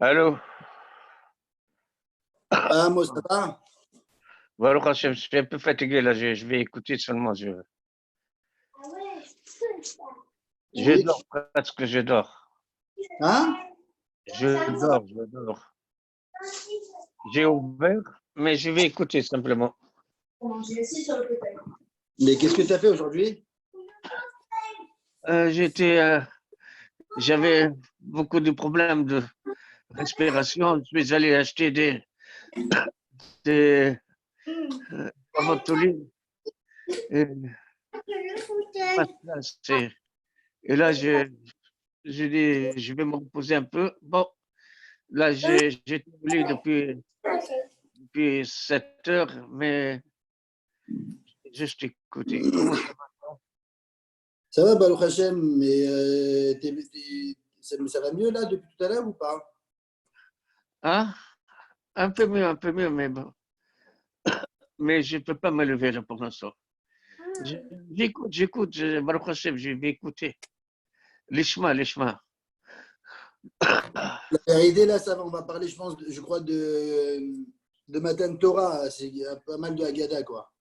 Allô, Ah, moi, ça va? Baruch Hashem, je suis un peu fatigué là, je vais écouter seulement. Je Oui. dors presque, je dors. Hein? Je dors. J'ai ouvert, mais je vais écouter simplement. Mais qu'est-ce que tu as fait aujourd'hui? Euh, j'étais, euh, J'avais beaucoup de problèmes de respiration. Je suis allé acheter des Aventolin et et là, je dis, je vais me reposer un peu. Bon, là, j'étais au lit depuis 7 heures, mais juste écouter. Comment ça va? Ça va, Baruch Hashem, mais ça va mieux là depuis tout à l'heure ou pas? Hein? Un peu mieux, mais bon. Mais je ne peux pas me lever là pour l'instant. J'écoute, Baruch Hashem, je vais écouter. L'Ishma. La vérité, là, ça va, on va parler, je pense, je crois, de Matan Torah. C'est pas mal de Haggadah, quoi.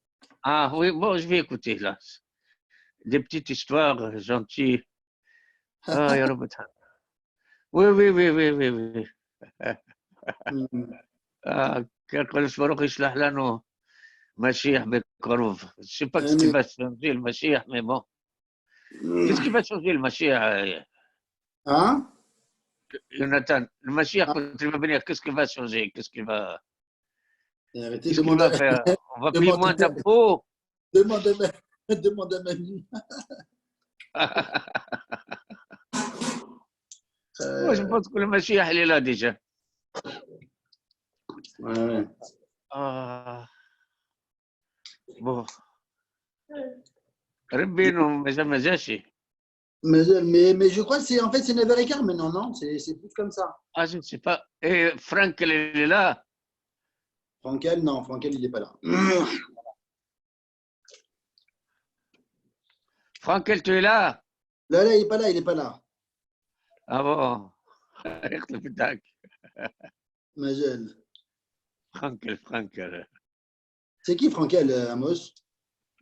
Ah oui, bon, je vais écouter là. Des petites histoires gentilles. Ah, ya Rabbi. Oui. Ah, qu'Akadosh Baruch يشلح لنا Mashiach بقرب. Je ne sais pas ce qui va changer le Mashiach, mais bon. Qu'est-ce qui va changer le Mashiach, Hein? Jonathan? Le Mashiach, quand il va venir, qu'est-ce qu'il va changer? Arrêtez, Qu'est-ce qu'il va faire? On va payer demande, moins d'impôts? demande demande à Manu. Moi, je pense que le Mashiach, il est là déjà. Ouais. Ah, bon. Rabbeinu, ما جاش. Mais je crois que c'est en fait c'est 9h15 maintenant, non? C'est plus comme ça. Ah, je ne sais pas. Et Franck, il est là. Frankel, non, Frankel, il n'est pas là. Franck, tu es là? Là, il n'est pas là, il n'est pas là. Ah bon. يخلف الداك. Majel. Franck. C'est qui Frankel, Amos?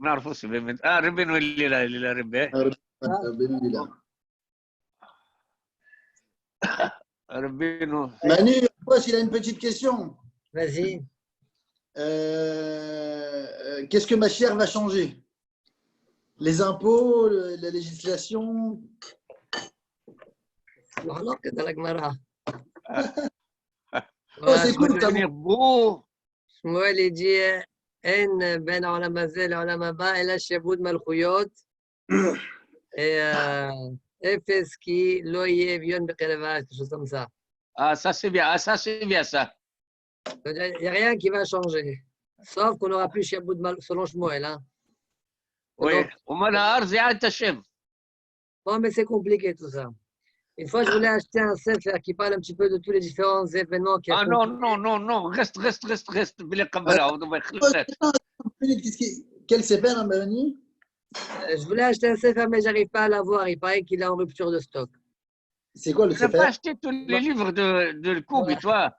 نعرفه سبيمنت. ربينو اللي لا ربي. Benouila. ربينو. Manu, il a une petite question. Vas-y. Qu'est-ce que ma chère va changer? Les impôts, la législation? Alors que dans la Gemara. C'est cool, ça. devenir beau. Shmuel il dit En ben העולם הזה לעולם הבא אלא שעבוד מלכויות אפס כי לא יהיה אביון בקרבה, quelque chose comme ça. Ah, ça c'est bien. Ah, ça c'est bien, ça. Il n'y a rien qui va changer. Sauf qu'on n'aura plus Shaboud selon Shmuel. Hein. Oui. ومنهار زيادة الشم. Bon, mais c'est compliqué tout ça. Une fois, je voulais acheter un sefer qui parle un petit peu de tous les différents événements qui Ah non. Reste. بلي قبلها وما يخلفناش. Quel c'est faire, Manu? Je voulais acheter un sefer, mais j'arrive pas à l'avoir. Il paraît qu'il est en rupture de stock. C'est quoi le Tu n'as pas sefer? acheté tous les livres de Koubi, toi?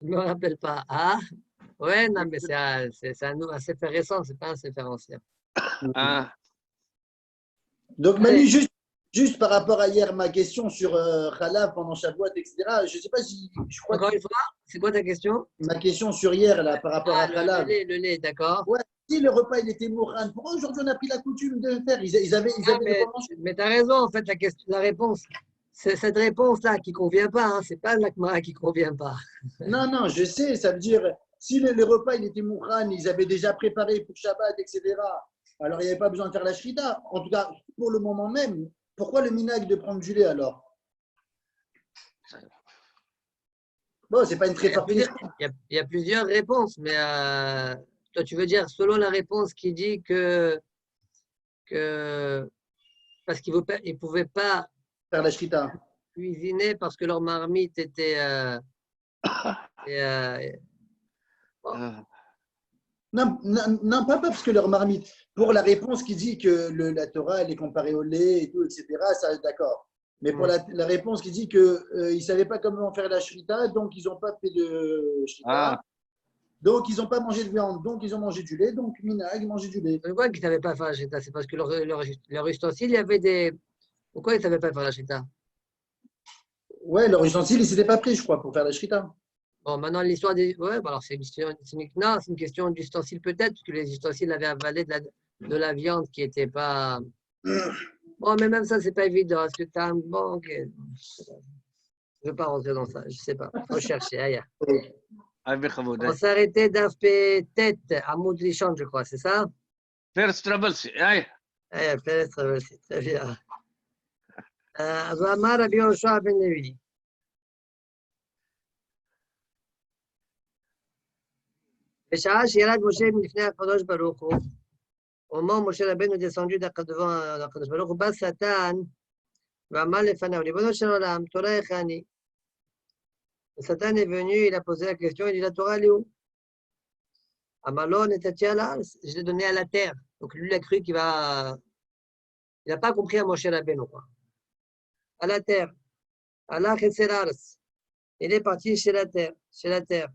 Je ne me rappelle pas. Ah, ouais, non, mais c'est un sefer récent, c'est pas un sefer ancien. Ah. Donc, Manu, juste par rapport à hier, ma question sur Khalav pendant Shavuot, etc. Je ne sais pas si. Je crois Encore que une fois, c'est quoi ta question? ma question sur hier, là, par rapport à Khalav. Le lait, d'accord. Ouais, si le repas il était mourran, pourquoi aujourd'hui on a pris la coutume de le faire? Ils avaient mais tu as raison, en fait, la réponse. C'est cette réponse-là qui ne convient pas. Hein, c'est pas l'Akmara qui ne convient pas. Non, je sais, ça veut dire, si le repas il était mourran, ils avaient déjà préparé pour Shabbat, etc. Alors il n'y avait pas besoin de faire la shrita. En tout cas, pour le moment même, pourquoi le minag de prendre du lait alors? Bon, c'est pas une très forte question. Il y a plusieurs réponses, mais toi, tu veux dire, selon la réponse qui dit que parce qu'ils ne pouvaient pas Faire la shrita. Cuisiner parce que leur marmite était. Non, pas parce que leur marmite. Pour la réponse qui dit que la Torah, elle est comparée au lait et tout, etc. Ça, d'accord. Mais pour la réponse qui dit qu'ils ne savaient pas comment faire la shrita, donc ils n'ont pas fait de shrita. Ah, Donc ils n'ont pas mangé de viande, donc ils ont mangé du lait. Donc minag, ils mangeaient du lait. Pourquoi ils ne savaient pas faire la shrita? C'est parce que leur ustensile, il y avait des. Pourquoi ils ne savaient pas faire la shrita? Ouais, leur ustensile, ils ne s'étaient pas pris, je crois, pour faire la shrita. Bon, maintenant, l'histoire des. Ouais, bon, alors c'est non, c'est une question d'ustensile peut-être, parce que les ustensiles avaient avalé de la viande qui n'était pas. Bon, mais même ça, c'est pas évident. Est-ce que tu as un bon. Ok. Je ne veux pas rentrer dans ça, je ne sais pas. Il faut chercher ailleurs. avec Khavod. On s'est arrêté d'Afpé tête à Moudlichon, je crois, c'est ça? First trouble, aïe. Peut-être, c'est très bien. אז הוא אמר רבי יהושע בן לוי, בשעה שירד משה מלפני הקדוש ברוך הוא, au moment où Moshe Rabbeinu est descendu devant הקדוש ברוך הוא, בא שטן ואמר לפניו, ריבונו של עולם, תורה איך אני? Le Satan est venu, il a posé la question, il dit la Torah elle est où? אמר לו, נתתי על הארץ, je l'ai donné à la terre. Donc lui, il a cru qu'il va. Il n'a pas compris à Moshe Rabbeinu, quoi. À la terre. Allah Ars. Il est parti chez la terre. Chez la terre.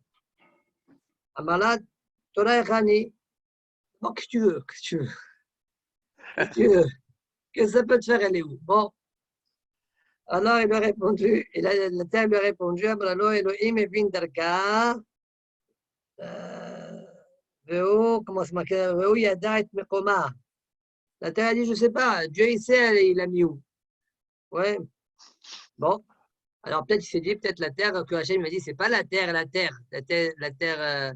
Amalat, Torah Echani. Bon, qu'est-ce que tu veux? Qu'est-ce que tu veux? Qu'est-ce que tu veux? Qu'est-ce que ça peut te faire? Elle est où? Bon. Alors il lui a répondu, et la terre lui a répondu, Abralo Elohim Evin Darka. Veo, comment c'est marqué? Veo Yada et Mekoma. La terre a dit, je ne sais pas, Dieu il sait, il a mis où? Ouais. Bon. Alors peut-être il s'est dit, peut-être la terre, que Hachem m'a dit, c'est pas la terre, la terre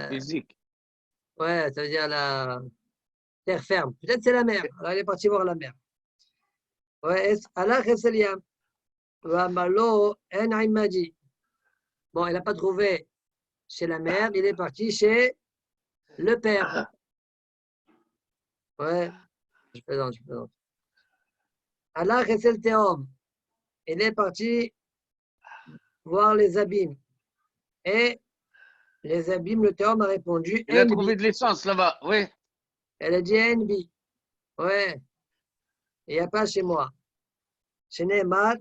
Physique. ouais, ça veut dire la terre ferme. Peut-être c'est la mer. Alors il est parti voir la mer. Ouais, Allah Cheseliam, Vamalo En Aimadi. Bon, il n'a pas trouvé chez la mère, il est parti chez le père. Ouais, je plaisante. Allah Chesel Teom, il est parti voir les abîmes. Et les abîmes, le Théom a répondu Il a NB. trouvé de l'essence là-bas, oui. Elle a dit NB. Ouais, il n'y a pas chez moi. Chez Neymar,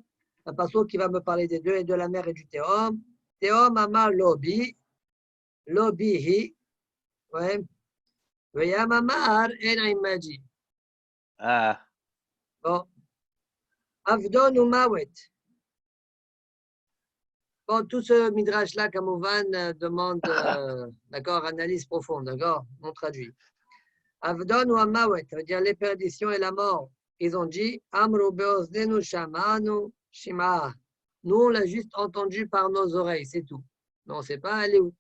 un passage qui va me parler des deux, et de la mère et du Théom. Théom Amar Lobi, Lobihi. Ouais. Veyam Amar En Imaji. Ah, Bon. Avdon ou Mawet. Bon, tout ce midrash-là, Kamouvan, demande, d'accord, analyse profonde, d'accord, on traduit. Avdon ou Amawet, ça veut dire les perditions et la mort. Ils ont dit, Amru beozdenu shamanu shima. Nous, on l'a juste entendu par nos oreilles, c'est tout. Mais on ne sait pas, elle est où.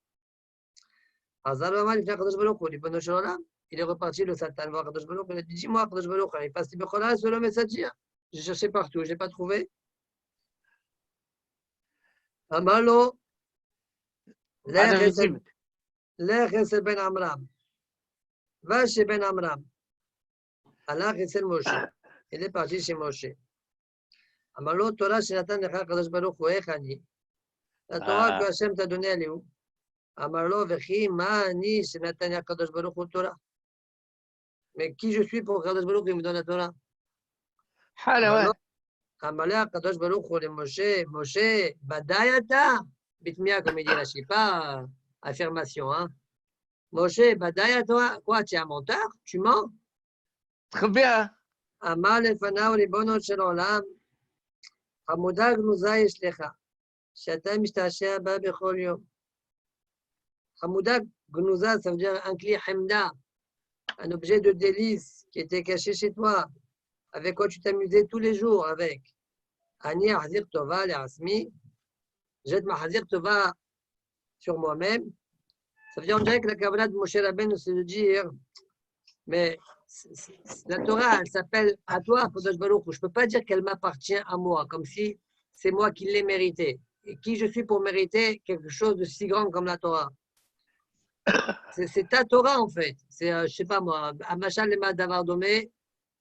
Il est reparti, le Satan, voir Kadosh Baruch Hu, il a dit, dis-moi, Kadosh Baruch Hu, il passe Tibechola, c'est le messager. J'ai cherché partout, je n'ai pas trouvé. Amalo, l'air c'est Ben Amram. Va chez Ben Amram. Allah c'est Moshe. Il est parti chez Moshe. Amalo, Torah, Shinatan, Kadosh Baruch Hu, Echani. La Torah que Hachem t'a donnée, elle est où? Amalo, Vechi, Mani, Shinatan, Kadosh Baruch Hu, Torah. Mais qui je suis pour Kadosh Baruch Hu, il me donne la Torah? Hala, Amalek, Kadosh Baruch Hu, Moshe, Badayata, Bitmia, comme il dit là, je ne sais pas, affirmation, hein. Moshe, Badayata, quoi, tu es un menteur? Tu mens? très bien. Amal, Efanaou, Ribono, Shelolam, Hamudag, Nouza, Yeshlecha, Shatam, Mishtashia, Babechol, Yom. Hamudag, Gnouza, ça veut dire un cli Hemda, un objet de délice qui était caché chez toi, avec quoi tu t'amusais tous les jours avec. Ani Hazir Tova, les Asmi, jette ma Hazir Tova sur moi-même. Ça veut dire, on dirait que la Kabbalah de Moshe Rabbeinu, c'est de dire, mais la Torah, elle s'appelle à toi, Kadosh Baruch Hu. Je ne peux pas dire qu'elle m'appartient à moi, comme si c'est moi qui l'ai méritée. Et qui je suis pour mériter quelque chose de si grand comme la Torah? C'est ta Torah, en fait. C'est, je ne sais pas moi, Amachal Lema Davar Domé,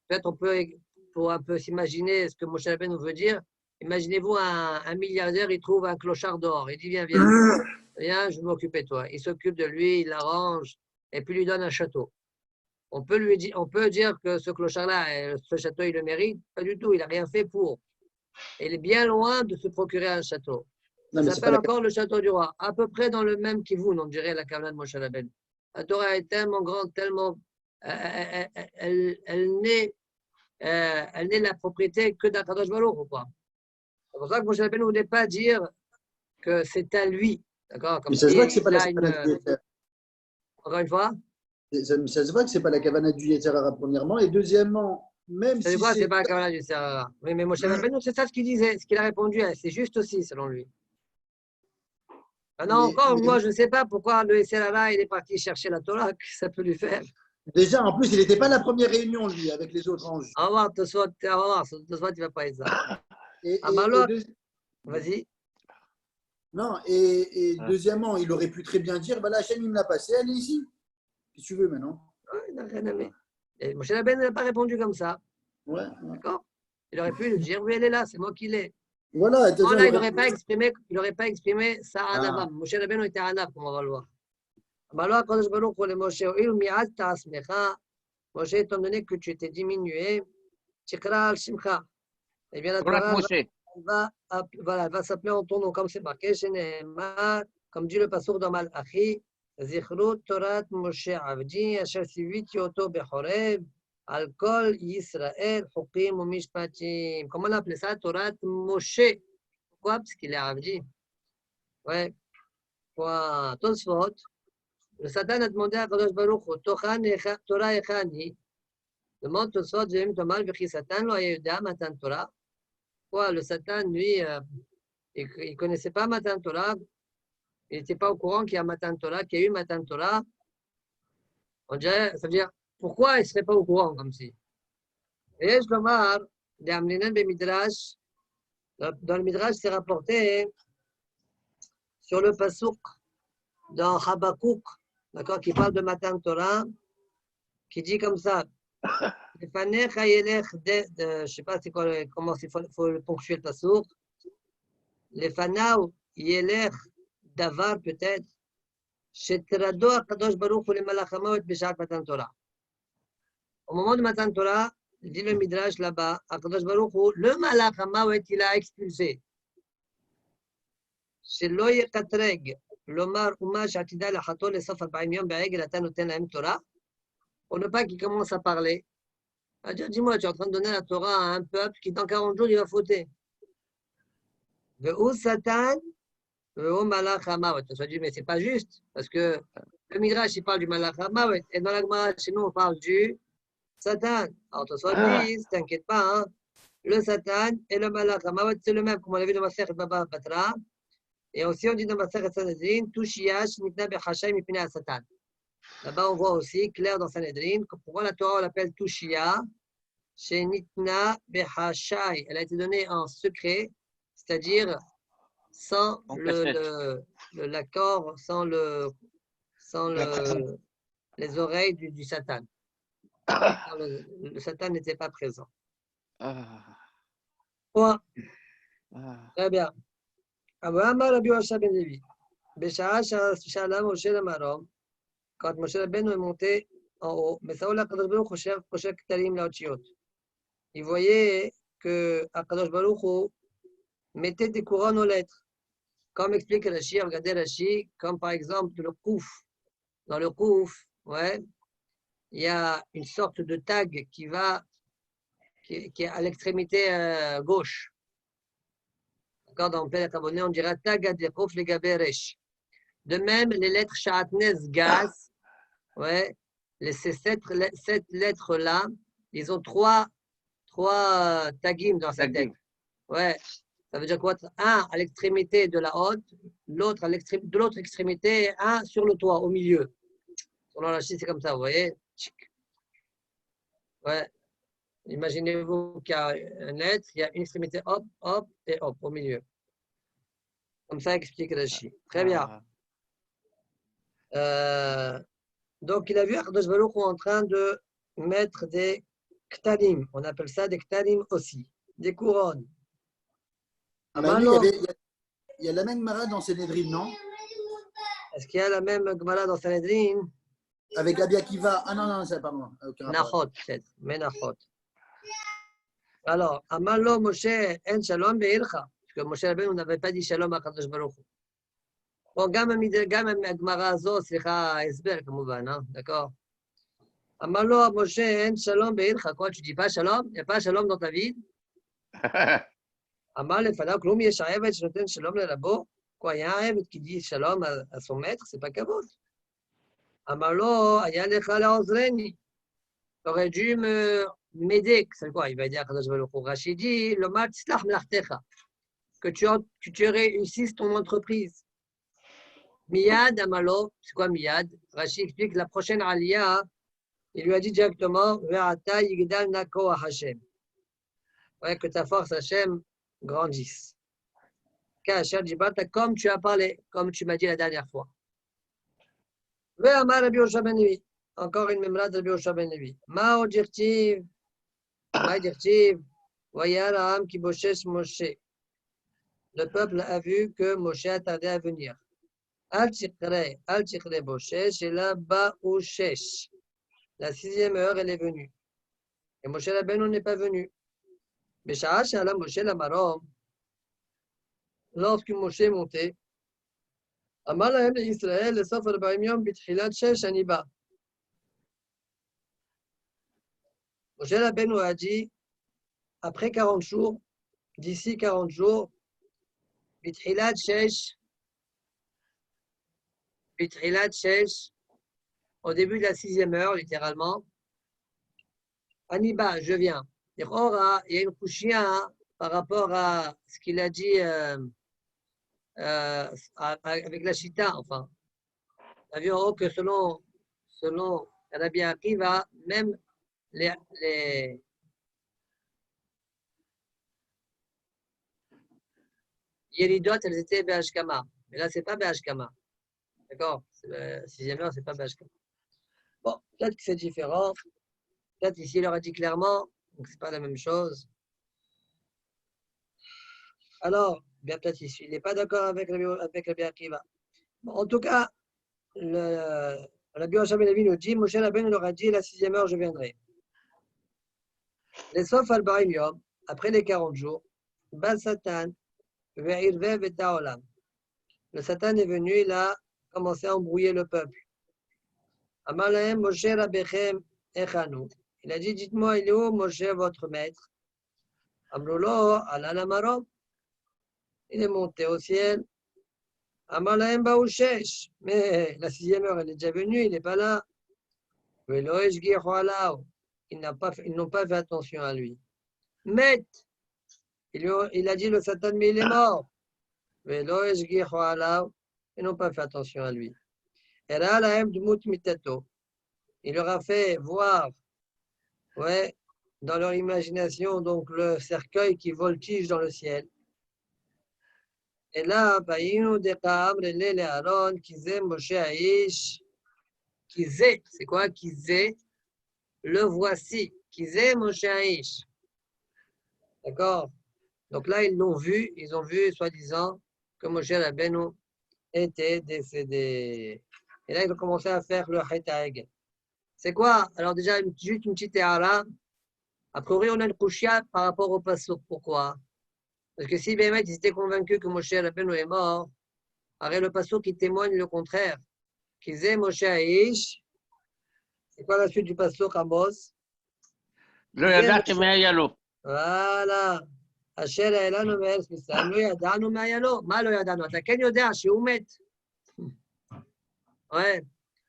peut-être on peut, pour un peu s'imaginer ce que Moshe Rabbeinu veut dire. Imaginez-vous un milliardaire, il trouve un clochard d'or. Il dit, viens, viens, je vais m'occuper de toi. Il s'occupe de lui, il l'arrange, et puis il lui donne un château. On peut dire que ce clochard-là, ce château, il le mérite. Pas du tout, il n'a rien fait pour. Il est bien loin de se procurer un château. Non, Ça mais c'est pas s'appelle la encore le château du roi, à peu près dans le même kivun, on dirait la Kavanah de Moshe Rabbeinu. La Torah est tellement grande, tellement. Elle n'est la propriété que d'Akadosh Baruch Hu, quoi. C'est pour ça que Moshe Rabbeinu ne voulait pas dire que c'est à lui. D'accord? Comme Mais ça se voit que si c'est pas il la a Kavanah du Yetzer. Encore une fois, Ça se voit que c'est pas la Kavanah du Yetzer Hara, premièrement. Et deuxièmement, même c'est si quoi? C'est c'est. pas la Kavanah du Serra. Oui, mais Moshe Rabbeinu, c'est ça ce qu'il disait, ce qu'il a répondu. C'est juste aussi, selon lui. Maintenant, encore, moi, je ne sais pas pourquoi le Serra, il est parti chercher la Torah, que ça peut lui faire. Déjà, en plus, il n'était pas à la première réunion, lui, avec les autres anges. Au revoir, Tosfot, tu vas pas être ça. Et, Ah, et- bah et alors, deux- vas-y. Non, et deuxièmement, il aurait pu très bien dire, bah, la chaîne, il me l'a passée, elle est ici. Qu'est-ce que tu veux maintenant? Ouais, il n'a rien aimé. Et Moshe Rabbeinu n'a pas répondu comme ça. Ouais. D'accord? Il aurait pu lui dire, oui, elle est là, c'est moi qui l'ai. Voilà, de toute Non, façon, là, il il aurait n'aurait pas exprimé ça en avant. Moshe Rabbeinu était en avant, comme on va le voir. Alors, Kadosh Baruch Hu le Moshe, il mi'at ta'asmecha. Moshe, étant donné que tu étais diminué, tikra al shimcha. Eh bien, la Torah Torah, Moshe. elle va s'appeler en ton nom, comme c'est marqué, chez Nehemar, comme dit le passouk dans Malachi, Zichru Torat Moshe Avdi, Asher Siviti Oto Bechoreb, Al Kol Yisrael, Chukim ou Mishpatim. Comment on appelait ça? Torat Moshe. Pourquoi? Parce qu'il est Avdi. Ouais. Point. Tosfot. Le Satan a demandé à Kadosh Baruch Hu, Torah Echani. Demande Tosfot, Zéim Tomal, Vechi Satan, lo Ayuda, Matan Torah. Quoi, le Satan, lui, il ne connaissait pas Matan Torah. Il n'était pas au courant qu'il y a Matan Torah, qu'il y a eu Matan Torah. On dirait, ça veut dire, pourquoi il ne serait pas au courant comme si? Et je Lomar, dans le Midrash, c'est rapporté sur le Pasuk dans Habakkuk, d'accord, qui parle de Matan Torah, qui dit comme ça. Je ne sais pas comment il faut ponctuer le Pasuk. Les Fanao, Yelech, Davar peut-être. Shetrado Akadosh Baruch Hu le Malachamaot Beshat Matan Torah. Au moment de Matan Torah, dit le Midrash là-bas, Akadosh Baruch Hu, le Malachamaot, il a expulsé. Shelo Yekatreg, Lomar Umash Atida Lachato le Sof 40 Yom Be'egel Ata Noten Lahem Torah. Pour ne pas qu'il commence à parler. À dire, dis-moi, tu es en train de donner la Torah à un peuple qui dans 40 jours, il va fauter. Ve'u Satan, ve'u Malach HaMawet. On se dit, mais c'est pas juste, parce que le Midrash, il parle du Malach HaMawet, et dans la Gemara, chez nous, on parle du Satan. Alors, on se dit, t'inquiète pas, hein, le Satan et le Malach HaMawet, c'est le même, comme on l'a vu dans Masechet Baba Batra. Et aussi, on dit dans Masechet Sanhedrin, Tushiyash Nitna Bechashay Mipnei Satan. Là-bas, on voit aussi, clair dans Sanhedrin, pourquoi la Torah, on l'appelle Tushia, chez Nitna Bechashay. Elle a été donnée en secret, c'est-à-dire sans l'accord, sans les oreilles du Satan. Le Satan n'était pas présent. Point. Très bien. Abraham Rabbi Yoshua ben Levi. Béchara Shala Moshe Lamarom. Quand Moshe Rabbeinu est monté en haut, mais Saoul Akadosh Baruch Hu Kosher Ktalim Laotiot. Il voyait que Akadosh Baruch Hu mettait des couronnes aux lettres. Comme explique Rashi, regardez Rashi, comme par exemple le Kouf. Dans le Kouf, ouais, il y a une sorte de tag qui est à l'extrémité gauche. D'accord, dans Père Abonné, on dira tag adekhof le gaberesh. De même, les lettres Shatnez Gas, ouais, ces 7 lettres-là, ils ont trois tagim dans sa tête. Ouais. Ça veut dire quoi? Un à l'extrémité de la haute, l'autre de l'autre extrémité, un sur le toit, au milieu. Selon la Chine, c'est comme ça, vous voyez? Ouais. Imaginez-vous qu'il y a un être, il y a une extrémité hop, hop et hop au milieu. Comme ça explique la Chine. Très bien. Donc, il a vu Akadosh Baruch Hu en train de mettre des ktalim. On appelle ça des ktalim aussi, des couronnes. Il y a la même Gemara dans Sanhedrin, non? Est-ce qu'il y a la même Gemara dans Sanhedrin? Avec Rabbi Akiva. Ah non, non, c'est pas moi. Aucun rapport. Nachot, peut-être. Menachot. Alors, Amallo Moshe en shalom be'ilcha. Parce que Moshe Rabbeinu n'avait pas dit shalom à Kadosh Baruch Hu. Bon, גם הגמרא הזו צריכה הסבר כמובן, d'accord? אמר לו משה אין שלום בעירך, quoi, tu dis pas shalom? Il n'y a pas shalom dans ta vie? אמר לפניו, כלום יש העבד שנותן שלום לרבו? Quoi, il y a un עבד qui dit shalom à son maître, c'est pas כבוד. אמר לו, היה לך לעוזרני. Tu aurais dû m'aider, c'est quoi? Il va dire à Kadosh Baruch Hu. Rashi dit, lomar tzlach melachtecha, que tu réussisses ton entreprise. Miyad Amalo, c'est quoi Miyad? Rashi explique la prochaine Aliyah, il lui a dit directement, Ve'ata yigdal nako Hashem. Ouais, que ta force Hashem grandisse. Ka'asher dibata, comme tu as parlé, comme tu m'as dit la dernière fois. Ve'amar Rabbi Yoshua ben Levi, encore une memra de Rabbi Yoshua ben Levi. Ma'o dirtiv, Vayara Am ki boshesh Moshe. Le peuple a vu que Moshe a tardé à venir. Al tichre boshesh, et là baouchesh. La 6e heure, elle est venue. Et Moshe Rabbeinu n'est pas venu. Mais Sha'ash ala Moshe la marom, lorsque Moshe est monté, Amar lahem Israël, le sof arba'im yom bitchilat shesh aniba. Moshe Rabbeinu a dit, après 40 jours, d'ici 40 jours, bitchilat shesh, au début de la 6e heure, littéralement, Aniba, je viens. Il y a une kouchia par rapport à ce qu'il a dit avec la chita, enfin. On a vu en haut que selon Rabbi Akiva, même les Yeridot, elles étaient Be'ashkama. Mais là, ce n'est pas Be'ashkama. D'accord? La 6e heure, ce n'est pas Be'ashkama. Bon, peut-être que c'est différent. Peut-être ici, il leur a dit clairement, donc ce n'est pas la même chose. Alors, bien peut-être ici, il n'est pas d'accord avec Rabbi Akiva. Bon, en tout cas, Rabbi Yoshua ben Levi nous dit, Moshe Rabbeinu leur a dit, la 6e heure, je viendrai. Les Sof al-Barim Yom, après les 40 jours, Bal Satan, ve'irvev et ta'olam. Le Satan est venu, il a commencé à embrouiller le peuple. Amar lahem Moshe Rabbechem echanu. Il a dit, dites-moi, il est où Moshe, votre maître? Amrolo, alala marom. Il est monté au ciel. Amar lahem baouchesh. Mais la 6e heure, elle est déjà venue, il n'est pas là. Velo eshgichu alav. Ils n'ont pas fait attention à lui. Met. Il a dit le Satan, mais il est mort. Velo eshgichu alav. Ils n'ont pas fait attention à lui. Era lahem dmut mitato. Il leur a fait voir, ouais, dans leur imagination, donc le cercueil qui voltige dans le ciel. Et là, c'est quoi Kizé? Le voici. Kizé Moshe Aish. D'accord? Donc là, ils l'ont vu, ils ont vu, soi-disant, que Moshe Rabbeinu était décédé. Et là, ils ont commencé à faire le Haïtaïg. C'est quoi? Alors déjà, juste une petite erreur. A priori, on a une kouchia par rapport au passouk. Pourquoi? Parce que si Bémet, ils étaient convaincus que Moshe Rabbeinu est mort, alors le passouk qui témoigne le contraire. Kizé Moshe Aish. C'est quoi la suite du passouk, Amos? לא ידעתי מה היה לו. Voilà. אשר העלנו מארץ מצרים, לא ידענו מה היה לו. מה לא ידענו? אתה כן יודע שהוא מת. Ouais.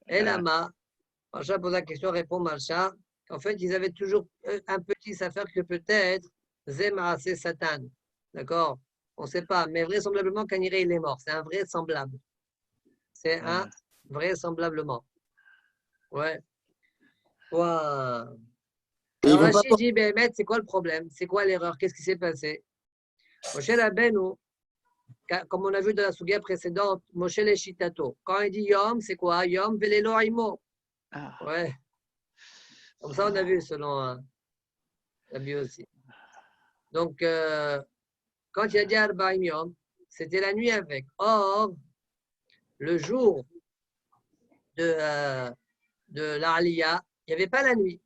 Et là, Marcha pose la question, répond Marcha. En fait, ils avaient toujours un petit affaire que peut-être Zema, c'est Satan. D'accord? On ne sait pas. Mais vraisemblablement, Kaniré, il est mort. C'est un vrai semblable. C'est un vraisemblablement. Ouais. Wow. Alors Rachid dit, Béhémet, c'est quoi le problème? C'est quoi l'erreur? Qu'est-ce qui s'est passé? Moshe Rabbeinu, comme on a vu dans la souga précédente, Moshe le Shitato. Quand il dit Yom, c'est quoi? Yom velelo aimo. Ouais. Comme ça, on a vu selon la bio aussi. Donc, quand il a dit Arba'im Yom, c'était la nuit avec. Or, le jour de de l'Aliyah, il n'y avait pas la nuit.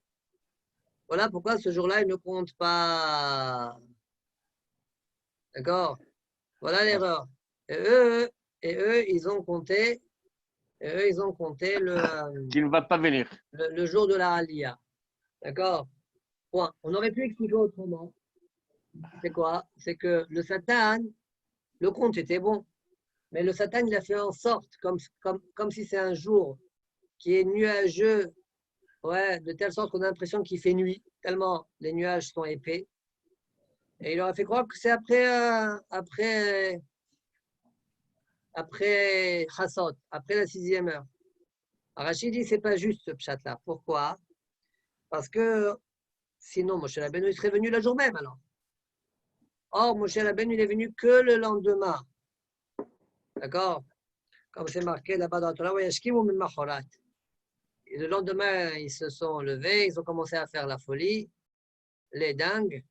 Voilà pourquoi ce jour-là, il ne compte pas. D'accord? Voilà l'erreur. Et eux, ils ont compté Qui ne va pas venir. le jour de la Aliyah. D'accord? Point. On aurait pu expliquer autrement. C'est quoi? C'est que le Satan, le compte était bon. Mais le Satan, il a fait en sorte, comme si c'est un jour qui est nuageux, ouais, de telle sorte qu'on a l'impression qu'il fait nuit, tellement les nuages sont épais. Et il aurait fait croire que c'est après Chassot, après la 6e heure. Rachid dit, c'est pas juste ce pshat-là. Pourquoi? Parce que sinon, Moshe Rabbeinu, il serait venu le jour même alors. Or, Moshe Rabbeinu, il est venu que le lendemain. D'accord? Comme c'est marqué là-bas dans la Torah, et le lendemain, ils se sont levés, ils ont commencé à faire la folie, les dingues.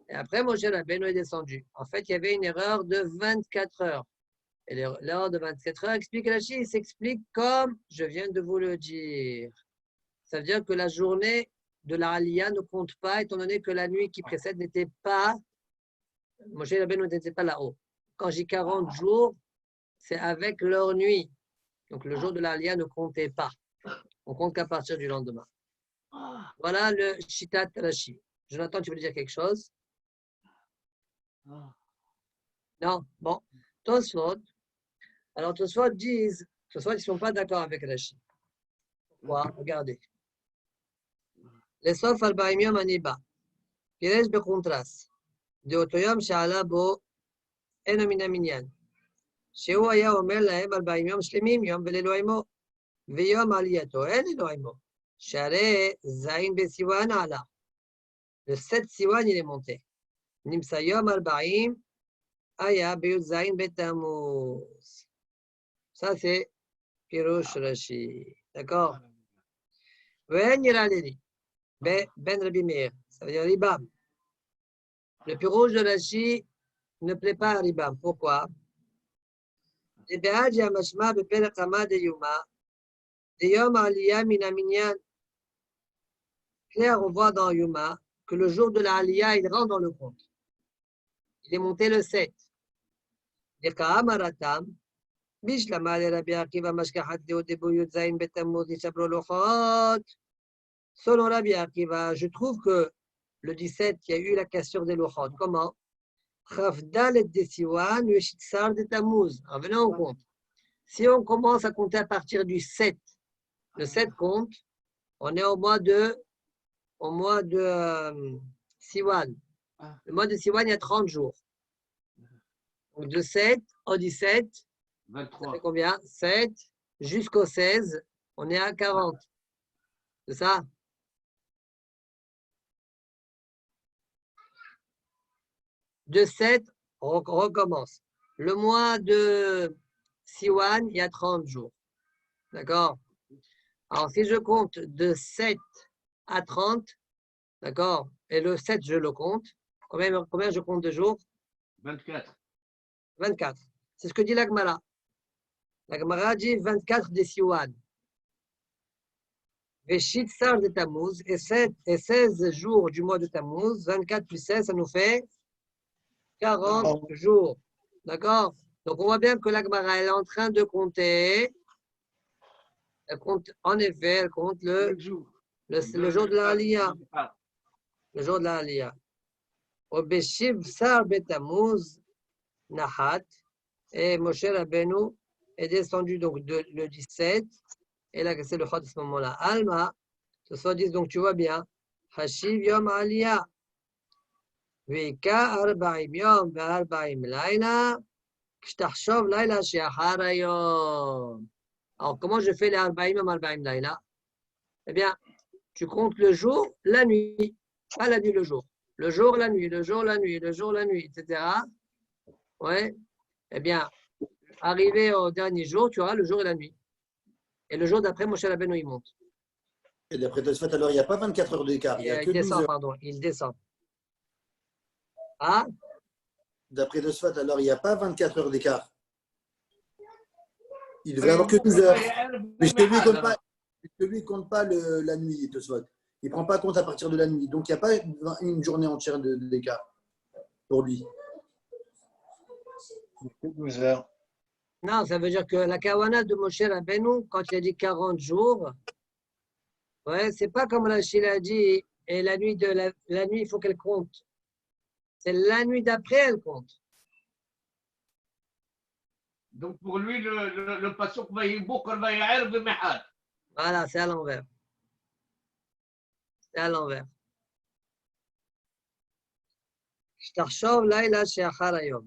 Et après, Moshe Rabbeinu est descendu. En fait, il y avait une erreur de 24 heures. Et l'erreur de 24 heures, explique Rashi, il s'explique comme je viens de vous le dire. Ça veut dire que la journée de la Aliyah ne compte pas, étant donné que la nuit qui précède n'était pas, Moshe Rabbeinu n'était pas là-haut. Quand j'ai 40 jours, c'est avec leur nuit. Donc le jour de la Aliyah ne comptait pas. On compte qu'à partir du lendemain. Voilà le Shitat Rashi. Jonathan, tu veux dire quelque chose? Non? Bon. Tosfot. Alors Tosfot disent, Tosfot, ils ne sont pas d'accord avec Rashi. Pourquoi? Regardez. לסוף 40 יום אני בא. פירש בקונטרס. דאותו יום שעלה בו אינו מן המניין. שהוא היה אומר להם 40 יום שלמים, יום ולילו עמו. ויום עלייתו אין אלו עמו. שהרי זין בסיוון עלה. Le 7 Siwan, il est monté. Nimsa Yom 40, Aya Beyut Zain Betamuz. Ça, c'est Pirush Rashi. D'accord? Ven Yiraleli. Ben Rabbi Meir. Ça veut dire Ribam. Le Pirush de Rashi ne plaît pas à Ribam. Pourquoi? Les Be'ad Yamashma Beperek Hama de Yuma. De Yom Aliyah Minaminyan. Claire, on voit dans Yuma que le jour de la Aliyah, il rentre dans le compte. Il est monté le 7. Selon Rabbi Akiva, je trouve que le 17, il y a eu la question des Lochot. Comment? Revenons au compte. Si on commence à compter à partir du 7, le 7 compte, on est au mois de Siwan. Le mois de Siwan, il y a 30 jours. Donc de 7 au 17, 23. ça fait combien? 7 jusqu'au 16, on est à 40. C'est ça? De 7, on recommence. Le mois de Siwan, il y a 30 jours. D'accord? Alors, si je compte de 7 à 30, d'accord? Et le 7, je le compte. Combien je compte de jours? 24. 24. C'est ce que dit la Gemara. La Gemara dit 24 des Siwan. Veshit Sar de Tammuz, et 16 jours du mois de Tammuz, 24 plus 16, ça nous fait 40 jours. D'accord? Donc, on voit bien que la Gemara est en train de compter. Elle compte, en effet, elle compte le jour de la Aliyah. Le jour de la Aliyah. Au Beshiv Sar Betamuz Nahat, et Moshe Rabbeinu est descendu donc le 17, et là c'est le Chod à ce moment-là. Alma, ce soit 10, donc tu vois bien. Hashiv Yom Aliyah. Vika Arba'im Yom Ve'arba'im Laila. Kshtachshov Laila She'achar Hayom. Alors, comment je fais les Arba'im Yom Arba'im Laila? Eh bien, tu comptes le jour, la nuit, pas la nuit, le jour. Le jour, la nuit, le jour, la nuit, le jour, la nuit, etc. Ouais. Eh bien, arrivé au dernier jour, tu auras le jour et la nuit. Et le jour d'après, Moshe Rabbeinu, il monte. Et d'après Tosfot, alors il n'y a pas 24 heures d'écart, il y a que 12 descend, heures. pardon, il descend. Ah? D'après Tosfot, alors il n'y a pas 24 heures d'écart. Il devrait avoir que 12 heures. Mais je te dis comme pas. Puisque lui, il ne compte pas la nuit, Tosfot. Il ne prend pas compte à partir de la nuit. Donc, il n'y a pas une journée entière d'écart pour lui. Que 12 heures. Non, ça veut dire que la kawana de Moshe Rabbeinu, quand il a dit 40 jours, ouais, c'est pas comme Rachid a dit, et la nuit, la nuit, il faut qu'elle compte. C'est la nuit d'après, elle compte. Donc pour lui, le pasuk Vayibukar Vaya'er B'Mehad. Voilà, c'est à l'envers. C'est à l'envers. שתחשוב לילה שאחר היום.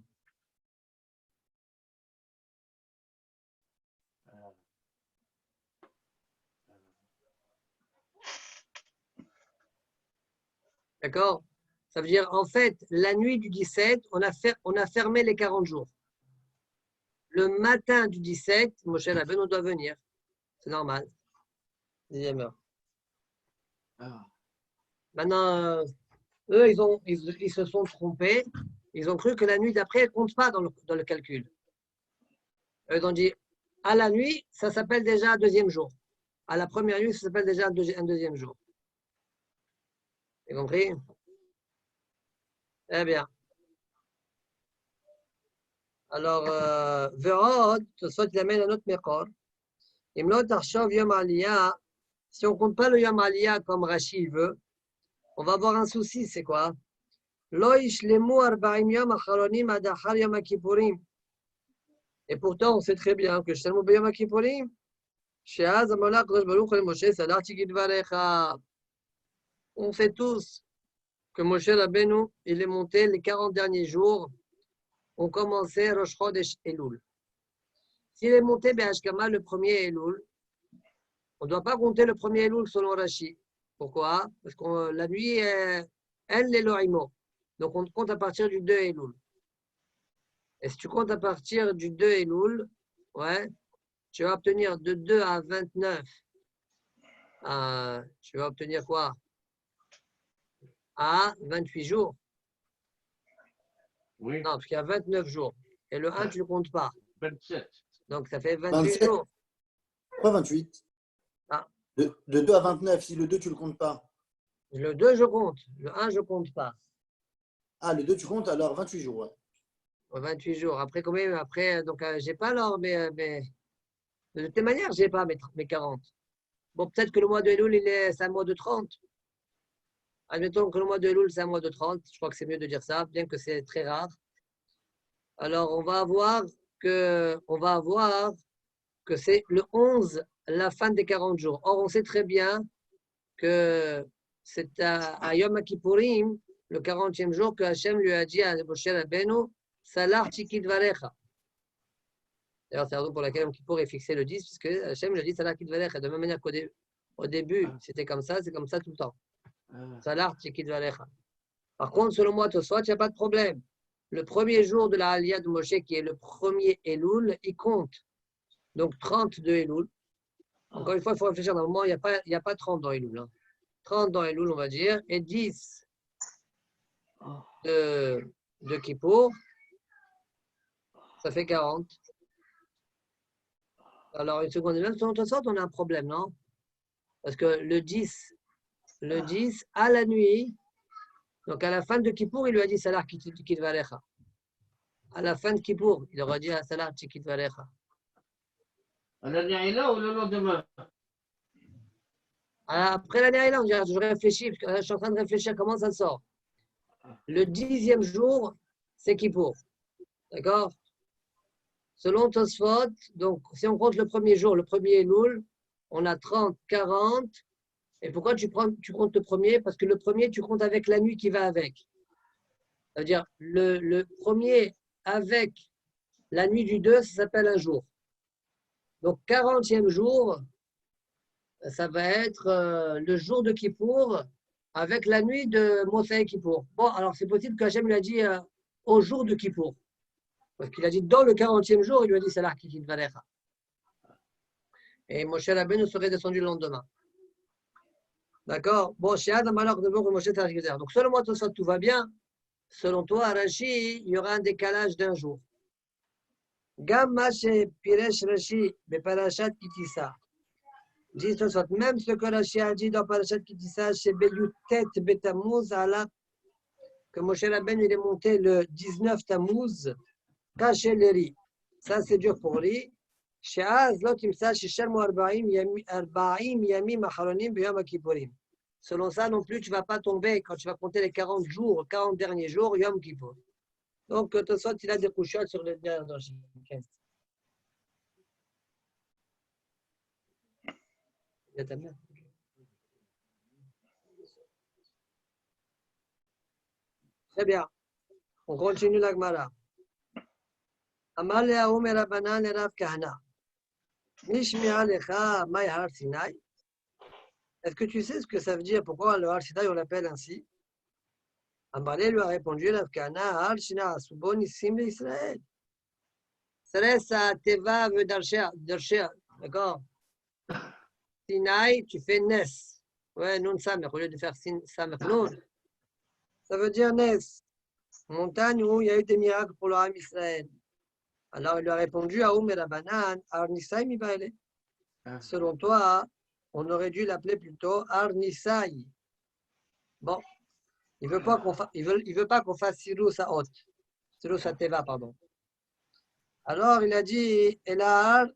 D'accord? Ça veut dire, en fait, la nuit du 17, on a fermé les 40 jours. Le matin du 17, Moshe Rabbeinu doit venir. C'est normal. 10e heure. Maintenant, eux, ils se sont trompés. Ils ont cru que la nuit d'après, elle ne compte pas dans le calcul. Eux, ils ont dit, à la nuit, ça s'appelle déjà un deuxième jour. À la première nuit, ça s'appelle déjà un deuxième jour. Vous avez compris? Eh bien. Alors, Verod, soit il amène un autre mécor. Imlot Arshov Yom Aliyah. Si on ne compte pas le Yom Aliyah comme Rashi veut, on va avoir un souci, c'est quoi? Lo Ishlemu Arba'im Yom Acharonim Ad Achar Yom Kippurim. Et pourtant, on sait très bien que Shalom B'Yom Kippurim, She'az Amalak Rosh Baruch Le Moshe Salar Tigid Varecha. On sait tous que Moshe Rabbeinu, il est monté les 40 derniers jours. On commençait Rosh Chodesh Elul. S'il est monté Be'ashkama le premier Elul, on ne doit pas compter le premier Elul selon Rashi. Pourquoi? Parce que la nuit, elle l'Elohimo. Donc on compte à partir du 2 Elul. Et si tu comptes à partir du 2 Elul, ouais, tu vas obtenir de 2 à 29. Tu vas obtenir quoi? À 28 jours. Oui. Non, parce qu'il y a 29 jours. Et le 1, tu ne le comptes pas. 27. Donc ça fait 28 27. jours. Pourquoi 28? Ah. De 2 à 29, si le 2, tu ne le comptes pas. Le 2, je compte. Le 1, je ne compte pas. Ah, le 2, tu comptes, alors 28 jours. Ouais. 28 jours. Après, combien? Après, donc, j'ai pas alors, mais de toute manière, j'ai pas mes 40. Bon, peut-être que le mois de Elul, c'est un mois de 30. Admettons que le mois de Elul, c'est un mois de 30. Je crois que c'est mieux de dire ça, bien que c'est très rare. Alors, on va voir que c'est le 11, la fin des 40 jours. Or, on sait très bien que c'est à Yom Kippourim, le 40e jour, que Hachem lui a dit à Moshe Rabbeinu, Salar Tikid Varecha. D'ailleurs, c'est la raison pour laquelle Yom Kippour est fixé le 10, puisque Hachem lui a dit Salar Tikid Varecha. De la même manière qu'au début, c'était comme ça, c'est comme ça tout le temps. Salar Tikid Varecha. Par contre, selon moi, Tosfot, il n'y a pas de problème. Le premier jour de la Aliyah de Moshe, qui est le premier Elul, il compte. Donc 30 de Elul. Encore une fois, il faut réfléchir. Dans le moment, il n'y a pas 30 dans Elul. Hein. 30 dans Elul, on va dire, et 10 de Kippour. Ça fait 40. Alors, une seconde, même selon Tosfot, on a un problème, non? Parce que le 10, à la nuit, donc à la fin de Kippour, il lui a dit Salah Tikid Varecha. À la fin de Kippour, il aura dit Salah Tikid Varecha. À la Naïla ou le lendemain? Après la Naïla, on dirait, je réfléchis, parce que je suis en train de réfléchir comment ça sort. Le 10e jour, c'est Kippour. D'accord? Selon Tosfot, donc si on compte le premier jour, le premier Elul, on a 30, 40. Et pourquoi tu comptes le premier? Parce que le premier, tu comptes avec la nuit qui va avec. Ça veut dire, le premier avec la nuit du 2, ça s'appelle un jour. Donc, 40e jour, ça va être le jour de Kippour avec la nuit de Moshe Kippour. Bon, alors c'est possible qu'Hachem lui a dit au jour de Kippour. Parce qu'il a dit dans le 40e jour, il lui a dit Salah Tikid Varecha. Et Moshe Rabbeinu serait descendu le lendemain. D'accord? Bon, chez Adam alors de Moshe Targézer. Donc, selon moi, tout va bien. Selon toi, Rashi, il y aura un décalage d'un jour. Gam Mashe Piresh Rashi, Beparashat Kitissa. Dit même ce que Rashi a dit dans Parashat Kitissa, chez Beyutet Betamuz, que Moshe Rabbeinu il est monté le 19 Tammuz, caché les riz. Ça, c'est dur pour lui. Chez Az, l'autre, il me sache, chez Shermo Arbaim Yamim Acharonim B'Yom Kippourim. Selon ça non plus, tu ne vas pas tomber quand tu vas compter les 40 jours, 40 derniers jours, Yom Kippour. Donc, de toute façon, il a des couchottes sur le dernier dans le Très bien. On continue la Gemara. Amar le'ahum erabanan l'Rav Kahana. Mishmi'a lecha may har Sinai. Est-ce que tu sais ce que ça veut dire? Pourquoi le har Sinai on l'appelle ainsi? Amalé lui a répondu, Rav Kahana, har Sinai asubon isim l'Israël. Seresa teva veut d'archer, d'accord? Sinai, tu fais Nes. Ouais, Nun Samech, au lieu de faire Samech Nun. Ça veut dire Nes. Montagne où il y a eu des miracles pour le Ham Israël. Alors il lui a répondu, Aoum et Rabanan, Ar Nisai mi baile. Selon toi, on aurait dû l'appeler plutôt Ar Nisai. Bon, il veut pas qu'on fasse Sirou sa haute. Sirou sa teva, pardon. Alors il a dit, et la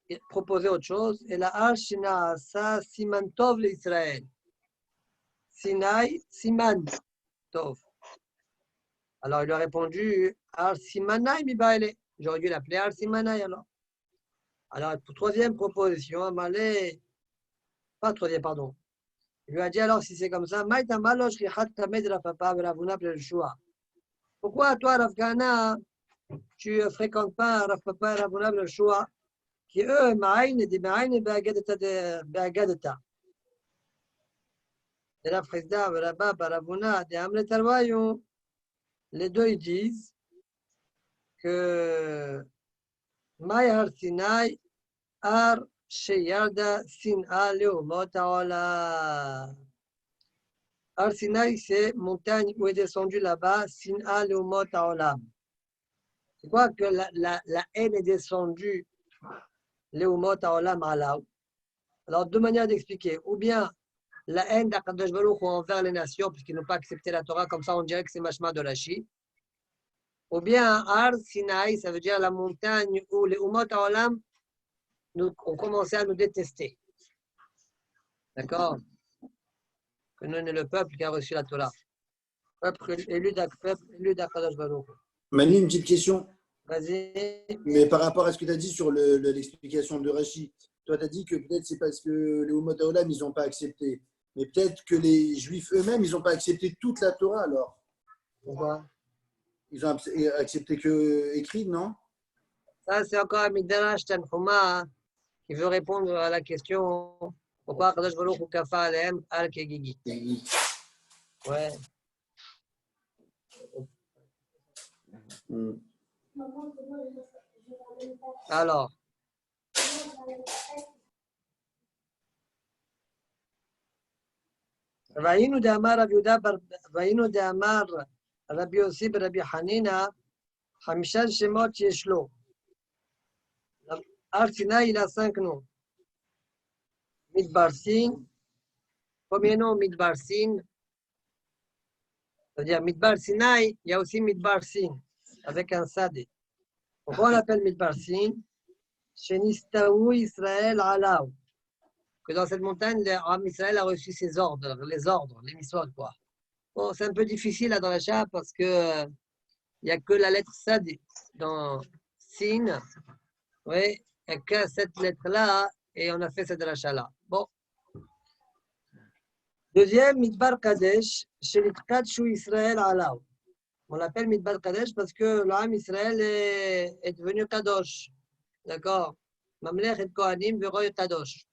il proposait autre chose, et la Ar Shina sa Siman Tov l'Israël. Sinai, Siman Tov. Alors il lui a répondu, Ar Simanai mi baile. J'aurais dû l'appeler Ar Simanai alors. Alors, troisième proposition, Amalé, pas troisième, pardon. Il lui a dit alors, si c'est comme ça, pourquoi toi, Rav Kahana, tu ne fréquentes pas Rav Papa et Ravuna ben Shua, qui eux, Ma'aïn et Ma'aïn et Be'agadeta. Et la Fresda, Rabba, Ravuna, de Amlet Arwayon, les deux, ils disent que Maïhar Sinai, Ar Sheyarda Sin'a Leumot Haolam. Ar Sinai, c'est montagne où est descendu là-bas, Sin'a Leumot Haolam. C'est quoi que la haine est descendue, Leumot Haolam Alaou. Alors, deux manières d'expliquer. Ou bien la haine d'Akadosh Baruch Hu envers les nations, puisqu'ils n'ont pas accepté la Torah, comme ça on dirait que c'est Mashma de Rashi. Ou bien Ar Sinai, ça veut dire la montagne où les Umot Haolam ont commencé à nous détester. D'accord? Que nous, on est le peuple qui a reçu la Torah. Peuple élu d'Akadosh Baruch Hu. Manu, une petite question. Vas-y. Mais par rapport à ce que tu as dit sur l'explication de Rashi, toi, tu as dit que peut-être c'est parce que les Umot Haolam, ils n'ont pas accepté. Mais peut-être que les Juifs eux-mêmes, ils n'ont pas accepté toute la Torah alors. Pourquoi? Ils ont accepté que écrit, non? Ça, c'est encore un Midrash Tanchuma qui veut répondre à la question pourquoi Akadosh Baruch Hu kafa alehem al kegigi. Ouais. Alors. Vaïnu de Amar Rabbi Yossi Rabbi Hanina, Hamishan Shemot Yeshlo. Ar Sinai, il a 5 noms. Midbar Sin. Premier nom, Midbar Sin. C'est-à-dire Midbar Sinai, il y a aussi Midbar Sin, avec un Sadé. Pourquoi on l'appelle Midbar Sin? Shenistaou Israël Alaou. Que dans cette montagne, Israël a reçu ses ordres, les mitzvot, quoi. Bon, c'est un peu difficile là dans la Shah parce que il n'y a que la lettre Sad dans Sin. Oui, il n'y a que cette lettre-là et on a fait cette dracha-là. Bon. Deuxième, Midbar Kadesh, Shelitkatshu Israël Alaou. On l'appelle Midbar Kadesh parce que l'âme Israël est devenu Kadosh. D'accord? Mamlech et Kohanim, Veroy Kadosh.